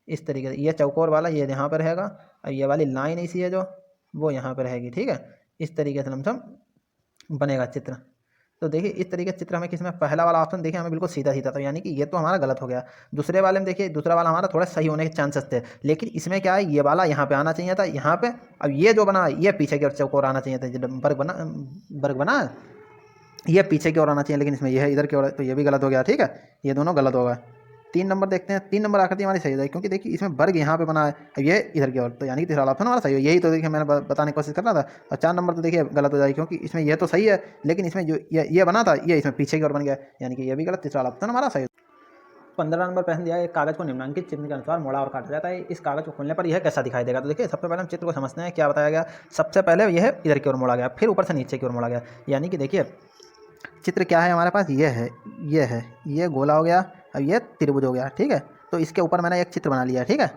इस तरीके से ये चौकोर वाला ये यहाँ पर रहेगा, और ये वाली लाइन ऐसी है जो वो यहाँ पर रहेगी। ठीक है, इस तरीके से लमसम बनेगा चित्र। तो देखिए इस तरीके से चित्र हमें किसमें, पहला वाला ऑप्शन देखिए हमें बिल्कुल सीधा सीधा, तो यानी कि ये तो हमारा गलत हो गया। दूसरे वाले में देखिए दूसरा वाला हमारा थोड़ा सही होने के चांसेस थे, लेकिन इसमें क्या है, ये वाला यहाँ पे आना चाहिए था, यहाँ पे। अब ये जो बना ये पीछे की ओर चौकोर आना चाहिए था, जो वर्ग बना ये पीछे की ओर आना चाहिए, लेकिन इसमें ये है इधर की ओर, तो ये भी गलत हो गया। ठीक है, ये दोनों गलत हो गए। 3 नंबर देखते हैं, 3 नंबर आकृति हमारी सही हो जाएगी, क्योंकि देखिए इसमें वर्ग यहाँ पे बना है, अब ये इधर की ओर, तो यानी कि तीसरा ऑप्शन हमारा सही हो। यही तो देखिए मैंने बताने की कोशिश कर रहा था। और 4 नंबर तो देखिए गलत हो जाएगी, क्योंकि इसमें ये तो सही है, लेकिन इसमें जो ये बना था ये इसमें पीछे की ओर बन गया, यानी कि ये भी गलत, तीसरा ऑप्शन हमारा सही। 15 नंबर प्रश्न दिया है, एक कागज को निम्नलिखित चिन्ह के अनुसार मोड़ा और काटा जाता है, इस कागज को खोलने पर यह कैसा दिखाई देगा। तो देखिए सबसे पहले हम चित्र को समझते हैं, क्या बताया गया। सबसे पहले यह इधर की ओर मोड़ा गया, फिर ऊपर से नीचे की ओर मोड़ा गया, यानी कि देखिए चित्र क्या है हमारे पास, ये है, ये गोला हो गया, अब ये त्रिभुज हो गया। ठीक है, तो इसके ऊपर मैंने एक चित्र बना लिया। ठीक है,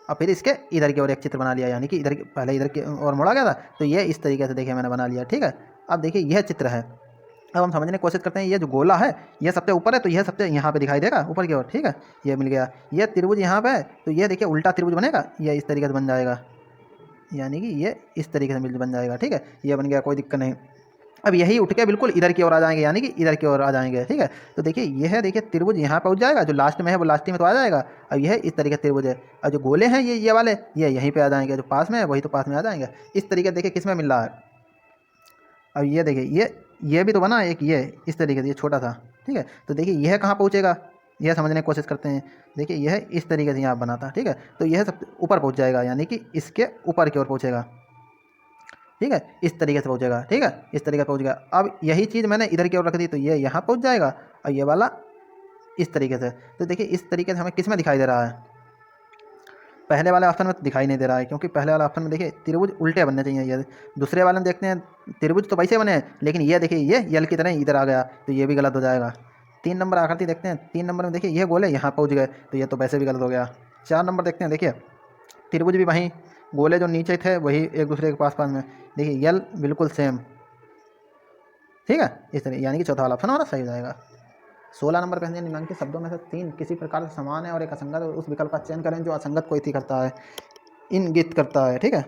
और फिर इसके इधर की ओर एक चित्र बना लिया, यानी कि इधर पहले इधर की ओर मोड़ा गया था, तो ये इस तरीके से देखिए मैंने बना लिया। ठीक है, अब देखिए यह चित्र है। अब हम समझने की कोशिश करते हैं, ये जो गोला है ये सबसे ऊपर है, तो यह सबसे यहाँ पे दिखाई देगा ऊपर की ओर। ठीक है, ये मिल गया। ये त्रिभुज यहाँ पे है, तो ये देखिए उल्टा त्रिभुज बनेगा, ये इस तरीके से बन जाएगा, यानी कि ये इस तरीके से बन जाएगा। ठीक है, ये बन गया, कोई दिक्कत नहीं। अब यही उठ के बिल्कुल इधर की ओर आ जाएंगे, यानी कि इधर की ओर आ जाएंगे। ठीक है, तो देखिए यह है, देखिए त्रिभुज यहाँ पहुँच जाएगा, जो लास्ट में है वो लास्ट में तो आ जाएगा। अब यह इस तरीके से त्रिभुज है, और जो गोले हैं ये वाले ये यहीं पे आ जाएंगे, जो पास में है वही तो पास में आ जाएंगे। इस तरीके देखिए किस में मिल रहा है। अब ये देखिए ये भी तो बना एक, ये इस तरीके से, ये छोटा था। ठीक है, तो देखिए यह कहाँ पहुँचेगा, यह समझने की कोशिश करते हैं। देखिए यह इस तरीके से यहाँ बना था। ठीक है, तो यह सब ऊपर पहुँच जाएगा, यानी कि इसके ऊपर की ओर पहुँचेगा। ठीक है, इस तरीके से पहुँचेगा। ठीक है, इस तरीके से पहुँच गया। अब यही चीज़ मैंने इधर की ओर रख दी, तो ये यहाँ पहुँच जाएगा, और ये वाला इस तरीके से। तो देखिए इस तरीके से हमें किस में दिखाई दे रहा है, पहले वाले ऑप्शन में तो दिखाई नहीं दे रहा है, क्योंकि पहले वाले ऑप्शन में देखिए त्रिभुज उल्टे बनने चाहिए। ये दूसरे वाले में देखते हैं त्रिभुज तो वैसे बने हैं, लेकिन ये देखिए ये यल की तरह इधर आ गया, तो ये भी गलत हो जाएगा। 3 नंबर आकृति देखते हैं, 3 नंबर में देखिए ये गोले यहाँ पहुँच गए, तो ये तो वैसे भी गलत हो गया। 4 नंबर देखते हैं, देखिए त्रिभुज भी वहीं, गोले जो नीचे थे वही एक दूसरे के पास पास में, देखिए यल बिल्कुल सेम। ठीक है, इस तरह, यानी कि चौथा वाला ऑप्शन हमारा सही हो जाएगा। 16 नंबर पे है, निम्नलिखित शब्दों में से 3 किसी प्रकार से समान है और एक असंगत है, उस विकल्प का चयन करें जो असंगत को इति करता है, इंगित करता है। ठीक है,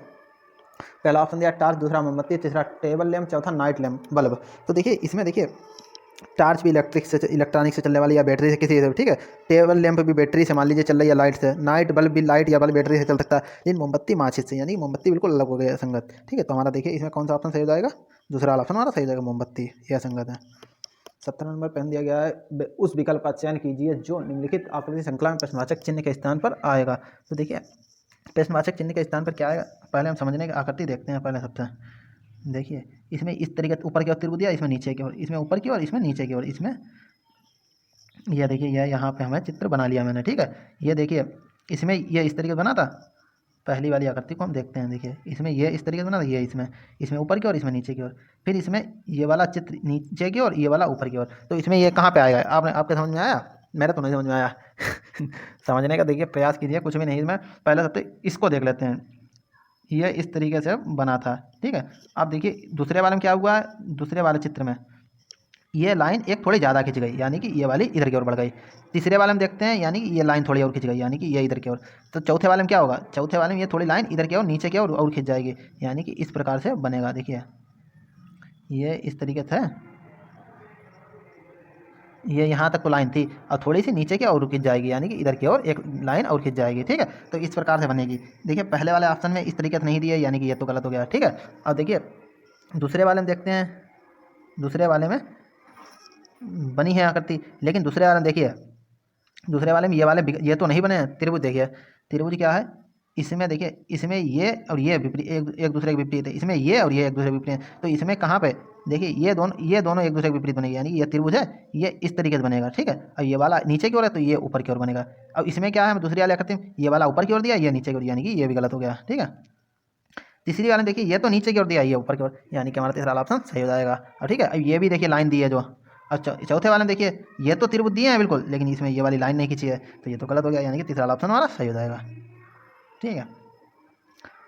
पहला ऑप्शन दिया टार्च, दूसरा मोमबत्ती, तीसरा टेबल लैंप, चौथा नाइट लैंप बल्ब। तो देखिए इसमें देखिए टार्च भी इलेक्ट्रॉनिक से चलने वाली या बैटरी से किसी से। ठीक है, टेबल लैंप भी बैटरी से मान लीजिए चल रही है, लाइट से। नाइट बल्ब भी लाइट या बल्ब बैटरी से चल सकता है, लेकिन मोमबत्ती माचिस से, यानी मोमबत्ती बिल्कुल अलग हो गया, संगत। ठीक है, तो हमारा देखिए इसमें कौन सा ऑप्शन सही हो जाएगा, दूसरा ऑप्शन हमारा सही हो जाएगा, मोमबत्ती, यह संगत है। 17 नंबर पहन दिया गया है, उस विकल्प का चयन कीजिए जो निम्नलिखित आकृति श्रृंखला में प्रश्नवाचक चिन्ह के स्थान पर आएगा। तो देखिए प्रश्नवाचक चिन्ह के स्थान पर क्या आएगा, पहले हम समझने की आकृति देखते हैं। पहले सबसे देखिए इसमें इस तरीके ऊपर की ओर त्रिभुज दिया, इसमें नीचे की ओर, इसमें ऊपर की ओर, इसमें नीचे की ओर, इसमें यह देखिए यह यहाँ पे हमें चित्र बना लिया मैंने। ठीक है, ये देखिए इसमें ये इस तरीके बना था, पहली वाली आकृति को हम देखते हैं। देखिए इसमें ये इस तरीके से बना था, ये इसमें ऊपर की ओर, इसमें नीचे की ओर, फिर इसमें ये वाला चित्र नीचे की ओर, ये वाला ऊपर की ओर। तो इसमें ये कहाँ पे आएगा, आपके समझ में आया, मेरे तो नहीं समझ में आया। समझने का देखिए प्रयास कीजिए, कुछ भी नहीं। इसमें पहले सबसे इसको देख लेते हैं, ये इस तरीके से बना था। ठीक है, अब देखिए दूसरे वाले में क्या हुआ है, दूसरे वाले चित्र में ये लाइन एक थोड़ी ज़्यादा खिंच गई, यानी कि ये वाली इधर की ओर बढ़ गई। तीसरे वाले में देखते हैं, यानी कि ये लाइन थोड़ी और खिंच गई, यानी कि ये इधर की ओर। तो चौथे वाले में क्या होगा, चौथे वाले में ये थोड़ी लाइन इधर की ओर, नीचे की ओर और खिंच जाएगी, यानी कि इस प्रकार से बनेगा। देखिए ये इस तरीके से, ये यहाँ तक तो लाइन थी, और थोड़ी सी नीचे की और खिंच जाएगी, यानी कि इधर की ओर एक लाइन और खिंच जाएगी। ठीक है, तो इस प्रकार से बनेगी। देखिए पहले वाले ऑप्शन में इस तरीके से नहीं दिया, यानी कि ये तो गलत हो गया। ठीक है, अब देखिए दूसरे वाले में देखते हैं, दूसरे वाले में बनी है आकृति, लेकिन दूसरे वाले में देखिए, दूसरे वाले में ये वाले ये तो नहीं बने हैं त्रिभुज। देखिए त्रिभुज क्या है, इसमें देखिए इसमें ये और ये विपरीत, एक दूसरे के विपरीत है, इसमें ये और ये एक दूसरे के विपरीत है। तो इसमें कहाँ पे देखिए ये दोनों एक दूसरे के विपरीत बनेगी, यानी ये त्रिभुज है, ये इस तरीके से बनेगा। ठीक है, अब ये वाला नीचे की ओर है, तो ये ऊपर की ओर बनेगा। अब इसमें क्या है, हम दूसरी वाले आकृति में ये वाला ऊपर की ओर दिया, ये नीचे की ओर, यानी कि ये भी गलत हो गया। ठीक है, तीसरी वाले देखिए ये तो नीचे की ओर दिया, ये ऊपर की ओर, यानी कि हमारा तीसरा ऑप्शन सही हो जाएगा। और ठीक है, अब ये भी देखिए लाइन दी है जो, अच्छा चौथे वाले में देखिए ये तो त्रिभुज दिए हैं बिल्कुल, लेकिन इसमें ये वाली लाइन नहीं खींची है, तो ये तो गलत हो गया, यानी कि तीसरा ऑप्शन हमारा सही हो जाएगा। ठीक है,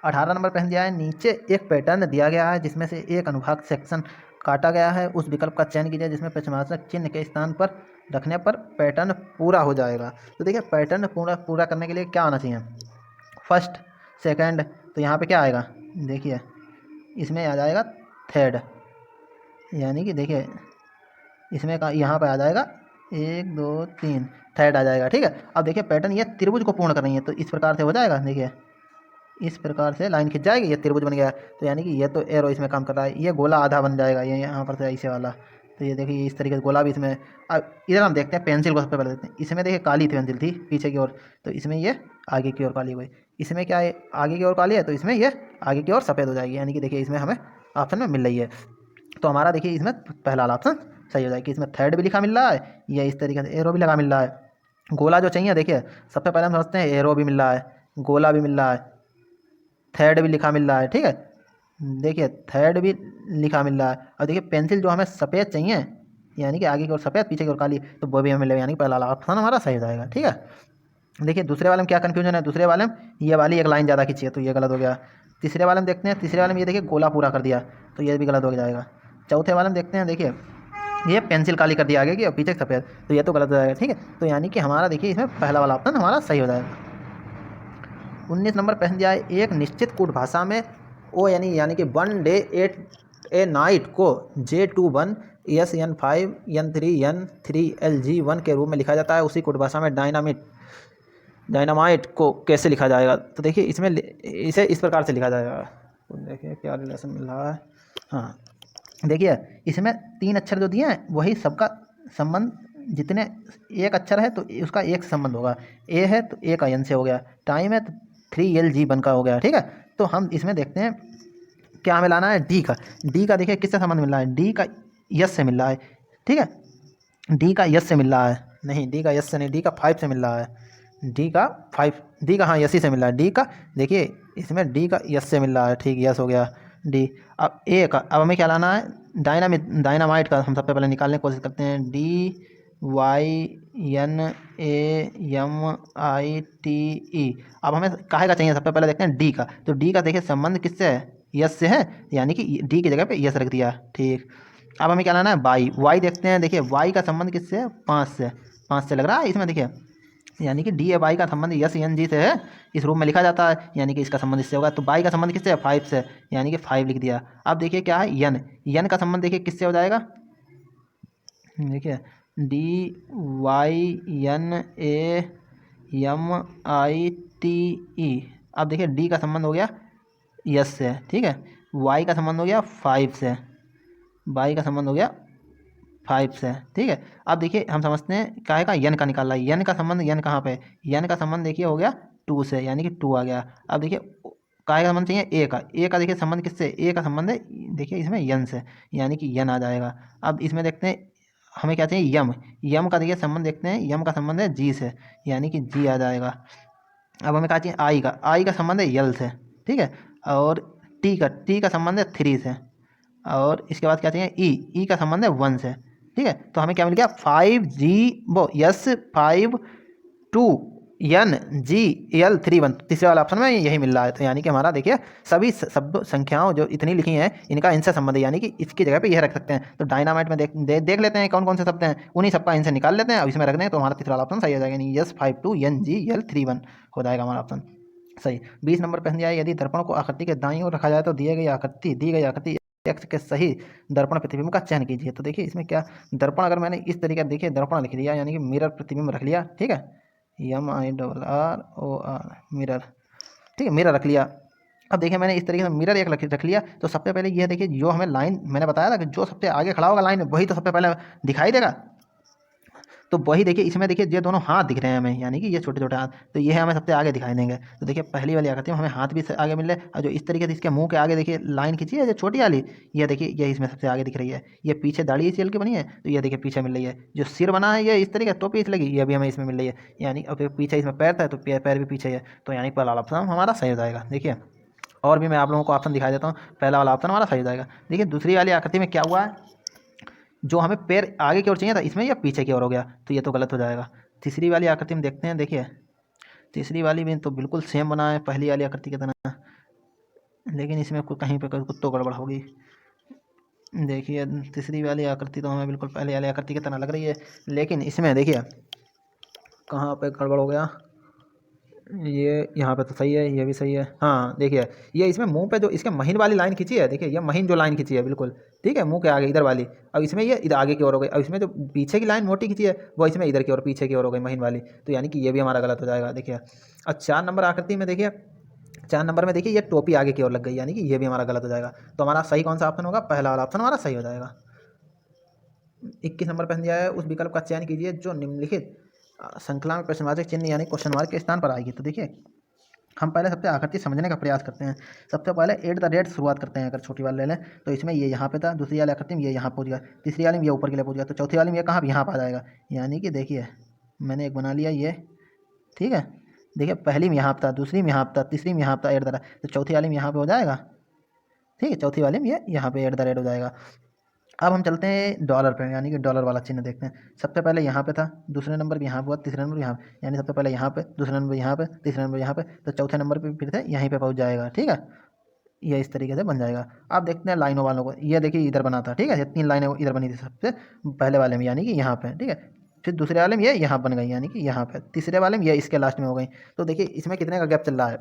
18 नंबर पहन दिया है, नीचे एक पैटर्न दिया गया है जिसमें से एक अनुभाग सेक्शन काटा गया है, उस विकल्प का चयन कीजिए जिसमें प्रश्नवाचक चिन्ह के स्थान पर रखने पर पैटर्न पूरा हो जाएगा। तो देखिए पैटर्न पूरा करने के लिए क्या आना चाहिए, फर्स्ट, सेकंड, तो यहाँ पे क्या आएगा, देखिए इसमें आ जाएगा थर्ड, यानी कि देखिए इसमें का यहाँ पे आ जाएगा 1 2 3 थर्ड आ जाएगा। ठीक है, अब देखिए पैटर्न ये त्रिभुज को पूर्ण कर रही है, तो इस प्रकार से हो जाएगा। देखिए इस प्रकार से लाइन खिंच जाएगी, ये त्रिभुज बन गया। तो यानी कि ये तो एरो इसमें काम कर रहा है, ये गोला आधा बन जाएगा, ये यहाँ पर से ऐसे वाला। तो ये देखिए इस तरीके से गोला भी इसमें। अब इधर हम देखते हैं पेंसिल को सबसे पहले देखते हैं। इसमें देखिए काली थी पेंसिल थी पीछे की ओर, तो इसमें ये आगे की ओर काली हुई। इसमें क्या है, आगे की ओर काली है, तो इसमें ये आगे की ओर सफ़ेद हो जाएगी। यानी कि देखिए इसमें हमें ऑप्शन में मिल रही है। तो हमारा देखिए इसमें पहला वाला ऑप्शन सही हो जाएगा कि इसमें थर्ड भी लिखा मिल रहा है, या इस तरीके से एरो भी लगा मिल रहा है। गोला जो चाहिए देखिए सबसे पहले हम समझते हैं, एरो भी मिल रहा है, गोला भी मिल रहा है, थर्ड भी लिखा मिल रहा है। ठीक है, देखिए थर्ड भी लिखा मिल रहा है। और देखिए पेंसिल जो हमें सफ़ेद चाहिए, यानी कि आगे की ओर सफ़ेद पीछे की ओर काली, तो वो भी हमें मिलेगा, यानी कि पहला वाला ऑप्शन हमारा सही हो जाएगा। ठीक है, देखिए दूसरे वाले में क्या कन्फ्यूजन है, दूसरे वाले में ये वाली एक लाइन ज़्यादा खींची है, तो ये गलत हो गया। तीसरे वाले में देखते हैं, तीसरे वाले में ये देखिए गोला पूरा कर दिया, तो ये भी गलत हो जाएगा। चौथे वाले में देखते हैं, देखिए ये पेंसिल काली कर दिया आगे की और पीछे सफ़ेद, तो ये तो गलत हो जाएगा। ठीक है, तो यानी कि हमारा देखिए इसमें पहला वाला ऑप्शन हमारा सही हो जाएगा। 19 नंबर प्रश्न दिया है, एक निश्चित कूट भाषा में ओ यानी कि 1 डे 8 ए नाइट को J21 SN5 N3 N3 LG1 के रूप में लिखा जाता है, उसी कूट भाषा में डायनामाइट को कैसे लिखा जाएगा। तो देखिए इसमें इसे इस प्रकार से लिखा जाएगा। तो देखिए क्या रिलेशन मिल रहा है। हाँ देखिए इसमें 3 अक्षर जो दिए हैं वही सबका संबंध, जितने एक अक्षर है तो उसका एक संबंध होगा। ए है तो ए का एन से हो गया, टाइम है तो 3LG1 का हो गया। ठीक है, तो हम इसमें देखते हैं क्या हमें लाना है, डी का। डी का देखिए किससे संबंध मिल रहा है, डी का यस से मिल रहा है। ठीक है, डी का यस से मिल रहा है, नहीं डी का यस से नहीं, डी का 5 से मिल रहा है, डी का 5, डी का हाँ यस ही से मिल रहा है। डी का देखिए इसमें डी का यस से मिल रहा है। ठीक, यस हो गया डी। अब ए का, अब हमें क्या लाना है, डायनामाइट का हम सबसे पहले निकालने की कोशिश करते हैं। DYNAMITE। अब हमें काहे का चाहिए, सबसे पहले देखते हैं डी का। तो डी का देखिए संबंध किससे है, यस से है, यानी कि डी की जगह पे यस रख दिया। ठीक, अब हमें क्या लाना है, वाई। वाई देखते हैं, देखिए वाई का संबंध किससे है, 5 से, 5 से लग रहा है इसमें देखिए, यानी कि डी ए वाई का संबंध यस एन जी से है, इस रूप में लिखा जाता है, यानी कि इसका संबंध इससे होगा। तो वाई का संबंध किससे है, 5 से, यानी कि 5 लिख दिया। अब देखिए क्या है, यन, यन का संबंध देखिए किससे हो जाएगा, देखिए DYNAMITE। अब देखिए डी का संबंध हो गया यस से, ठीक है, वाई का संबंध हो गया 5 से, वाई का संबंध हो गया 5 से। ठीक है, अब देखिए हम समझते हैं काहे का, यन का निकाल रहा है, यन का संबंध, यन कहाँ पे, यन का संबंध देखिए हो गया 2 से, यानी कि 2 आ गया। अब देखिए काहे का संबंध चाहिए, ए का, ए का देखिए संबंध किससे, ए का संबंध है देखिए इसमें यन से, यानी कि यन आ जाएगा। अब इसमें देखते हैं हमें क्या चाहिए, यम, यम का देखिए संबंध देखते हैं, यम का संबंध है जी से, यानी कि जी आ जाएगा। अब हमें क्या चाहिए, आई का, आई का संबंध है यल से। ठीक है, और टी का संबंध है 3 से, और इसके बाद क्या चाहिए, ई का संबंध है 1 से। ठीक है, तो हमें क्या मिल गया, 5G वो यस 5 2 NGL 3 1, तीसरे वाला ऑप्शन में यही मिल रहा है। तो यानी कि हमारा देखिए सभी शब्द संख्याओं जो इतनी लिखी हैं इनका इनसे संबंध है, यानी कि इसकी जगह पे यह रख सकते हैं। तो डायनामाइट में देख लेते हैं कौन कौन से शब्द हैं, उन्हीं सबका इनसे निकाल लेते हैं और इसमें रख दें, तो हमारा तीसरा वाला ऑप्शन सही हो जाएगा, यानी यस 5 2 NGL 3 1 हो जाएगा हमारा ऑप्शन सही। 20 नंबर प्रश्न दिया है, यदि दर्पण को आकृति के दाईं ओर रखा जाए तो दी गई आकृति एक्स के सही दर्पण प्रतिबिंब का चयन कीजिए। तो देखिए इसमें क्या, दर्पण अगर मैंने इस तरीके से देखिए दर्पण लिख दिया, यानी कि मिरर प्रतिबिंब रख लिया। ठीक है, MIRROR मिरर, ठीक है, मिरर रख लिया। अब देखिए मैंने इस तरीके से मिरर एक रख लिया, तो सबसे पहले ये देखिए जो हमें लाइन मैंने बताया था कि जो सबसे आगे खड़ा होगा लाइन वही तो सबसे पहले दिखाई देगा। तो वही देखिए इसमें देखिए ये दोनों हाथ दिख रहे हैं हमें, यानी कि ये छोटे छोटे हाथ, तो ये हमें सबसे आगे दिखाई देंगे। तो देखिए पहली वाली आकृति में हमें हाथ भी आगे मिल रहे हैं, और जो इस तरीके से इसके मुंह के आगे देखिए लाइन खींची है जो छोटी वाली, ये देखिए ये इसमें सबसे आगे दिख रही है। ये पीछे दाढ़ी इसी हल्की बनी है, तो ये देखिए पीछे मिल रही है। जो सिर बना है ये इस तरीके तो पीछे लगी, ये भी हमें इसमें मिल रही है, यानी अब पीछे इसमें पैर था तो पैर भी पीछे है, तो यानी पहला ऑप्शन हमारा सही हो जाएगा। देखिए और भी मैं आप लोगों को ऑप्शन दिखा देता हूँ, पहला वाला ऑप्शन हमारा सही हो जाएगा। देखिए दूसरी वाली आकृति में क्या हुआ है, जो हमें पैर आगे की ओर चाहिए था इसमें यह पीछे की ओर हो गया, तो ये तो गलत हो जाएगा। तीसरी वाली आकृति में देखते हैं, देखिए तीसरी वाली में तो बिल्कुल सेम बना है पहली वाली आकृति की तरह, लेकिन इसमें कहीं पे कुछ तो गड़बड़ होगी। देखिए तीसरी वाली आकृति तो हमें बिल्कुल पहली वाली आकृति की तरह लग रही है, लेकिन इसमें देखिए कहाँ पे गड़बड़ हो गया, ये यहाँ पे तो सही है, ये भी सही है। हाँ देखिए, ये इसमें मुंह पे जो इसके महीन वाली लाइन खींची है, देखिए ये महीन जो लाइन खींची है बिल्कुल, ठीक है, मुंह के आगे इधर वाली। अब इसमें ये इधर आगे की ओर हो गई। अब इसमें जो पीछे की लाइन मोटी खींची है वो इसमें इधर की ओर पीछे की ओर हो गई महीन वाली, तो यानी कि ये भी हमारा गलत हो जाएगा। देखिए अब 4 नंबर आकृति में देखिए, 4 नंबर में देखिए ये टोपी आगे की ओर लग गई, यानी कि ये भी हमारा गलत हो जाएगा। तो हमारा सही कौन सा ऑप्शन होगा? पहला वाला ऑप्शन हमारा सही हो जाएगा। 21 नंबर प्रश्न दिया है, उस विकल्प का चयन कीजिए जो निम्नलिखित श्रृंखला में प्रश्नवाचक चिन्ह यानी क्वेश्चन मार्क के स्थान पर आएगी। तो देखिए हम पहले सबसे आकृति समझने का प्रयास करते हैं। सबसे पहले एट द रेट शुरुआत करते हैं। अगर छोटी वाली ले लें तो इसमें ये यहाँ पे था, दूसरी वाली आकृति में ये यहाँ पहुँच गया, तीसरी वाली में ये ऊपर के लिए पहुँच गया, तो चौथी वाली में ये कहाँ यहाँ पर आ जाएगा। यानी कि देखिए मैंने एक बना लिया ये, ठीक है। देखिए पहली में यहाँ पर था, दूसरी में यहाँ पर था, तीसरी में यहाँ पर था एट द रेट, तो चौथी वाली में यहाँ पर हो जाएगा, ठीक है। चौथी वाली में ये यहाँ पे एट द रेट हो जाएगा। अब हम चलते हैं डॉलर पे, यानी कि डॉलर वाला चिन्ह देखते हैं। सबसे पहले यहाँ पे था, दूसरे नंबर पे यहाँ पे हुआ, तीसरे नंबर यहाँ पे, यानी सबसे पहले यहाँ पे, दूसरे नंबर यहाँ पे, तीसरे नंबर यहाँ पे, तो चौथे नंबर पे फिर से यहीं पे पहुँच जाएगा, ठीक है। ये इस तरीके से बन जाएगा। अब देखते हैं लाइनों वालों को। ये देखिए इधर बना था, ठीक है, ये 3 लाइनें इधर बनी थी सबसे पहले वाले में, यानी कि यहाँ पे, ठीक है। फिर दूसरे वाले में ये यहाँ बन गई, यानी कि यहाँ पे, तीसरे वाले में ये इसके लास्ट में हो गई। तो देखिए इसमें कितने का गैप चल रहा है,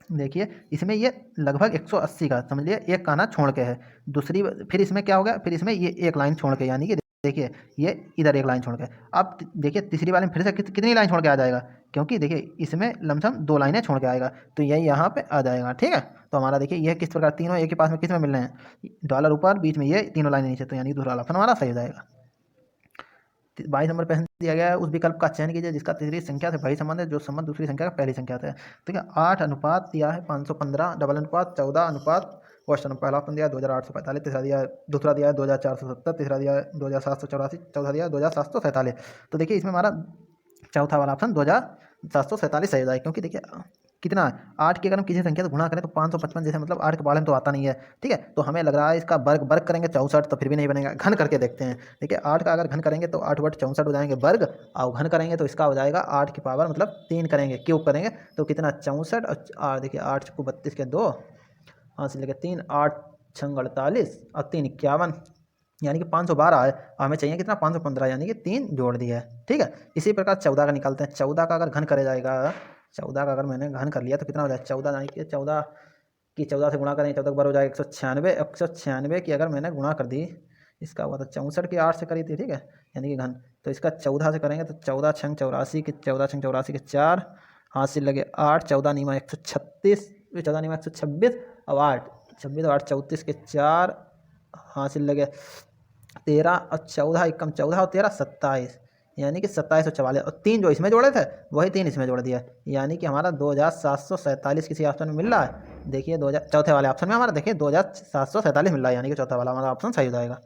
देखिए इसमें ये लगभग 180 का, समझ लिए, एक काना छोड़ के है। दूसरी फिर इसमें क्या हो गया, फिर इसमें ये एक लाइन छोड़ के, यानी कि देखिए ये इधर एक लाइन छोड़ के। अब देखिए तीसरी वाले में फिर से कितनी लाइन छोड़ के आ जाएगा, क्योंकि देखिए इसमें लमसम 2 लाइनें छोड़ के आएगा, तो ये यहाँ पे आ जाएगा, ठीक है। तो हमारा देखिए ये किस प्रकार तीनों एक के पास में किस में मिल रहे हैं, डॉलर ऊपर, बीच में ये तीनों लाइनें नीचे, तो यानी कि दूसरा ऑप्शन हमारा सही हो जाएगा। 22 नंबर प्रश्न दिया गया है, उस विकल्प का चयन कीजिए जिसका तीसरी संख्या से वही संबंध है जो संबंध दूसरी संख्या का पहली संख्या से है। ठीक है, 8 अनुपात दिया है 515, डबल अनुपात 14 अनुपात, क्वेश्चन पहला ऑप्शन दिया है 2845, तीसरा दिया है, दूसरा दिया है 2470, तीसरा दिया है 2784, चौथा दिया है 2747। तो देखिए इसमें हमारा चौथा वाला ऑप्शन 2747 सही हो जाएगा, क्योंकि देखिए कितना है, 8 की अगर हम किसी संख्या से गुणा करें तो 555, जैसे मतलब 8 के बारे में तो आता नहीं है, ठीक है। तो हमें लग रहा है इसका वर्ग वर्ग करेंगे 64, तो फिर भी नहीं बनेगा। घन करके देखते हैं, देखिए 8 का अगर घन करेंगे तो 8 बट 64 हो जाएंगे वर्ग, और घन करेंगे तो इसका हो जाएगा 8 की पावर मतलब 3 करेंगे, क्यूब करेंगे तो कितना 64, और देखिए 8 को 32 के 2, हाँ से लेकर 3, 8 छंग 48 और 3 51, यानी कि 512 है, और हमें चाहिए कितना 515, यानी कि 3 जोड़ दिया है, ठीक है। इसी प्रकार 14 का निकालते हैं। 14 का अगर घन करे जाएगा, 14 का अगर मैंने घन कर लिया तो कितना हो जाएगा 14, यानी कि 14 की 14 से गुणा करें 14 के बार हो जाएगा 196, 196 की अगर मैंने गुणा कर दी, इसका हुआ तो 64 की 8 से करी थी, ठीक है, यानी कि घन, तो इसका 14 से करेंगे तो 14 छंग 84 के 14 छंग 84 के 4, हाथ से लगे 8, 14 नीमा 136, 14 नीमा 126 और 8, 26 और 8 34 के 4, हाथ से लगे 13 और 14 एकम 14 और 13 27, यानी कि 2744, और 3 जो इसमें जोड़े थे वही 3 इसमें जोड़ दिया, यानी कि हमारा 2747 किसी ऑप्शन में मिल रहा है। देखिए 2000 चौथे वाले ऑप्शन में हमारा देखिए 2747 मिल रहा है, यानी कि चौथा वाला हमारा ऑप्शन सही हो जाएगा।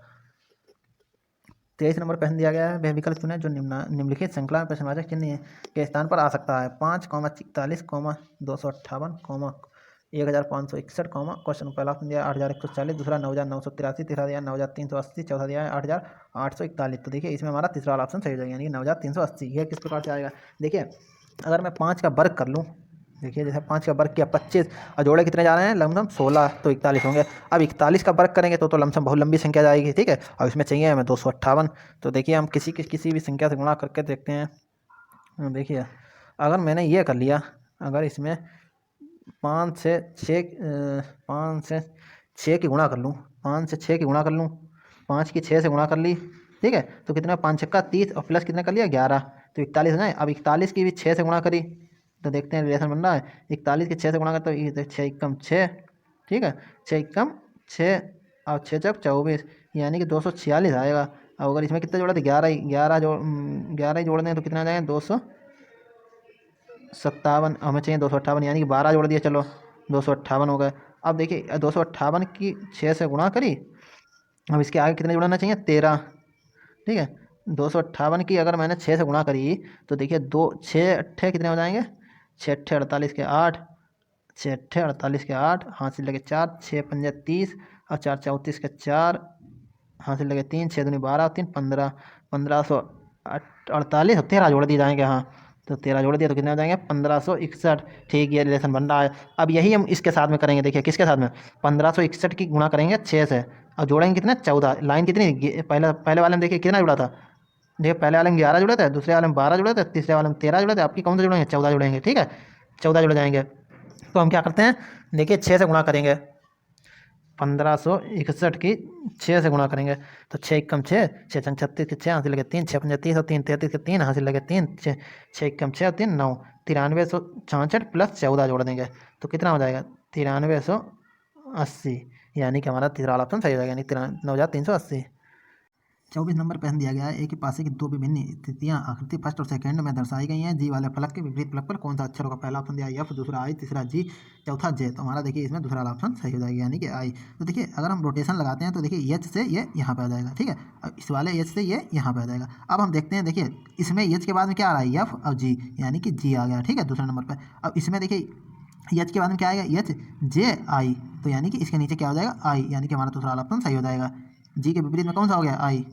23 नंबर प्रश्न दिया गया है, वह विकल्प चुने जो निम्नलिखित श्रृंखला में प्रश्नवाचक चिन्ह के स्थान पर आ सकता है। 5,41, 258, 1561, क्वेश्चन पहला ऑप्शन दिया 8140, दूसरा 9983, तीसरा दिया 9380, चौथा दिया है 8841। तो देखिए इसमें हमारा तीसरा वाला ऑप्शन सही हो जाएगा, यानी कि 9380। यह किस प्रकार से आएगा, देखिए अगर मैं 5 का वर्ग कर लूँ, देखिए जैसे 5 का वर्ग किया 25, और जोड़े कितने जा रहे हैं लमसम 16, तो 41 होंगे। अब 41 का वर्ग करेंगे तो लमसम बहुत लंबी संख्या जाएगी, ठीक है, और इसमें चाहिए हमें 258। तो देखिए हम किसी भी संख्या से गुणा करके देखते हैं। देखिए अगर मैंने ये कर लिया, अगर इसमें 5 से 6 की गुणा कर लूँ, 5 से 6 की गुणा कर लूँ, 5 की 6 से गुणा कर ली, ठीक है, तो कितना 5 छक्का 30 और प्लस कितना कर लिया 11, तो 41 हो जाए। अब 41 की भी 6 से गुणा करी तो देखते हैं रिलेशन बन रहा है, 41 के 6 से गुणा करते तो 6 एकम 6, ठीक है, 6 एकम 6 और 6 चौक 24, यानी कि 246 आएगा। और अगर इसमें कितने जोड़े थे 11 ही जोड़ दें तो कितना आ जाएगा 257, हमें चाहिए 258, यानी कि 12 जोड़ दिए, चलो 258 हो गए। अब देखिए 258 की 6 से गुणा करी, अब इसके आगे कितने जोड़ना चाहिए 13, ठीक है। 258 की अगर मैंने 6 से गुणा करी तो देखिए 6 अट्ठे कितने हो जाएंगे, 6 अट्ठे 48 के 8, 6 अट्ठे 48 के 8, हाथ से लगे 4, 6 पंजे 30 और 4 34 के 4, हाथ से लगे 3, 6 दूनी 12 और 3 15, 1548 और 13 जोड़ दिए जाएंगे, हाँ तो 13 जोड़ दिया तो कितने हो जाएंगे 1561, ठीक, ये रिलेशन बन रहा है। अब यही हम इसके साथ में करेंगे, देखिए किसके साथ में 1561 की गुणा करेंगे 6 से और जोड़ेंगे कितने 14, लाइन कितनी पहले वाले में देखिए कितना जुड़ा था, देखिए पहले वाले में 11 जुड़े थे, दूसरे वाले में 12 जुड़े थे, तीसरे वाले में 13 जुड़े थे, आपकी कौन से जुड़ेंगे 14 जुड़ेंगे, ठीक है। 14 जुड़ जाएंगे। तो हम क्या करते हैं, देखिए 6 से गुणा करेंगे, 1561 की 6 से गुणा करेंगे तो 6 एकम 6, 6 छंग 36 के 6 हासिल लगे 3, 6 पंजे 30 और 3 33 के 3 हासिल लगे 3, 6 एकम 6 और 3 9, 9366 प्लस 14 जोड़ देंगे तो कितना हो जाएगा 9380, यानी कि हमारा तीसरा वाला ऑप्शन सही हो जाएगा, यानी 9380। 24 नंबर प्रश्न दिया गया है, एक ही पासे की दो विभिन्न स्थितियां आकृति फर्स्ट और सेकंड में दर्शाई गई हैं। जी वाले फलक के विपरीत फलक पर कौन सा अक्षर होगा? पहला ऑप्शन दिया एफ, दूसरा आई, तीसरा जी, चौथा जे। तो हमारा देखिए इसमें दूसरा वाला ऑप्शन सही हो जाएगा, यानी कि आई। तो देखिए अगर हम रोटेशन लगाते हैं तो देखिए एच से ये यहाँ पे आ जाएगा, ठीक है। अब इस वाले एच से ये यहाँ पे आ जाएगा। अब हम देखते हैं, देखिए इसमें एच के बाद में क्या आ रहा है, एफ और जी, यानी कि जी आ गया, ठीक है, दूसरे नंबर पर। अब इसमें देखिए एच के बाद में क्या आएगा, एच जे आई, तो यानी कि इसके नीचे क्या हो जाएगा, आई, यानी कि हमारा दूसरा वाला ऑप्शन सही हो जाएगा। जी के विपरीत में कौन सा हो गया, आई।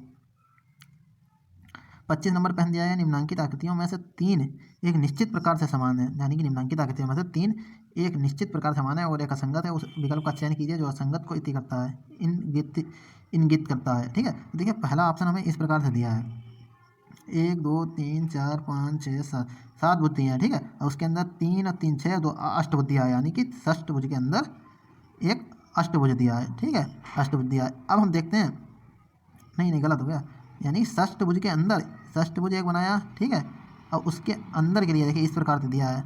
25 नंबर प्रश्न दिया है, निम्नांकित आकृतियों में से 3 एक निश्चित प्रकार से समान है, यानी कि निम्नांकित आकृतियों में से 3 एक निश्चित प्रकार से समान है और एक असंगत है। उस विकल्प का चयन कीजिए जो असंगत को इति करता है, इंगित करता है, ठीक है। तो देखिए पहला ऑप्शन हमें इस प्रकार से दिया है, 1 2 3 4 5 6 7 7 भुज दिए हैं, ठीक है। और उसके अंदर 3 और 3 6 2 अष्टभुज दिया है, यानी कि षष्ठभुज के अंदर एक अष्टभुज दिया है, ठीक है, अष्टभुज दिया है। अब हम देखते हैं, नहीं गलत हो गया, यानी षष्ठभुज के अंदर षष्ठभुज एक बनाया, ठीक है, और उसके अंदर के लिए देखिए इस प्रकार से दिया है,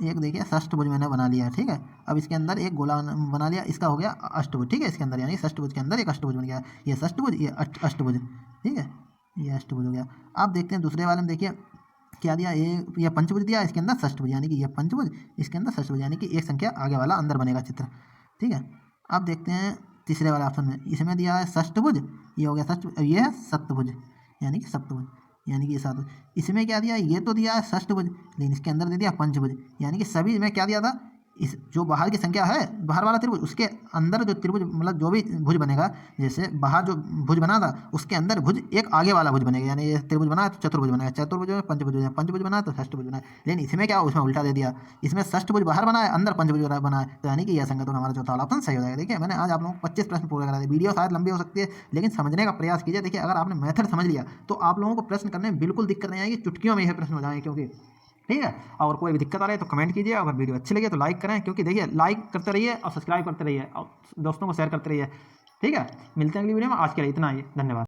एक देखिए षष्ठभुज मैंने बना लिया है, ठीक है। अब इसके अंदर एक गोला बना लिया, इसका हो गया अष्टभुज, ठीक है, इसके अंदर यानी षष्ठभुज के अंदर एक अष्टभुज बन गया, ये षष्ठभुज ये अष्टभुज, ठीक है, ये अष्टभुज हो गया। अब देखते हैं दूसरे वाले में, देखिए क्या दिया, ये पंचभुज दिया, इसके अंदर षष्ठभुज, यानी कि ये पंचभुज, इसके अंदर षष्ठभुज, यानी कि एक संख्या आगे वाला अंदर बनेगा चित्र, ठीक है। अब देखते हैं तीसरे वाले ऑप्शन में, इसमें दिया है षष्ठभुज, ये हो गया षष्ठभुज, ये है सप्तभुज, यानी कि सप्तभुज, यानी कि ये सात। इसमें क्या दिया, ये तो दिया है षष्ठभुज, लेकिन इसके अंदर दे दिया पंचभुज, यानी कि सभी में क्या दिया था, इस जो बाहर की संख्या है, बाहर वाला त्रिभुज, उसके अंदर जो त्रिभुज मतलब जो भी भुज बनेगा, जैसे बाहर जो भुज बना था उसके अंदर भुज एक आगे वाला भुज बनेगा, यानी ये त्रिभुज बना है तो चतुर्भुज बनेगा, चतुर्भुज में पंचभुज बना, पंचभुज बना है तो षष्ठभुज बना है। लेकिन इसमें क्या, उसमें उल्टा दे दिया, इसमें षष्ठभुज बाहर बना है, अंदर पंचभुज बना है, तो यानी कि यह संगत हमारा चौथा वाला ऑप्शन सही हो जाएगा। देखिए मैंने आज आप लोगों को 25 प्रश्न पूरा करा दिया, वीडियो शायद लंबी हो सकती है लेकिन समझने का प्रयास कीजिए। देखिए अगर आपने मेथड समझ लिया तो आप लोगों को प्रश्न करने में बिल्कुल दिक्कत नहीं आएगी, चुटकियों में यह प्रश्न हो जाएंगे, क्योंकि ठीक है। और कोई भी दिक्कत आ रही है तो कमेंट कीजिए, अगर वीडियो अच्छी लगे तो लाइक करें, क्योंकि देखिए लाइक करते रहिए और सब्सक्राइब करते रहिए और दोस्तों को शेयर करते रहिए, ठीक है। मिलते हैं अगली वीडियो में, आज के लिए इतना ही, धन्यवाद।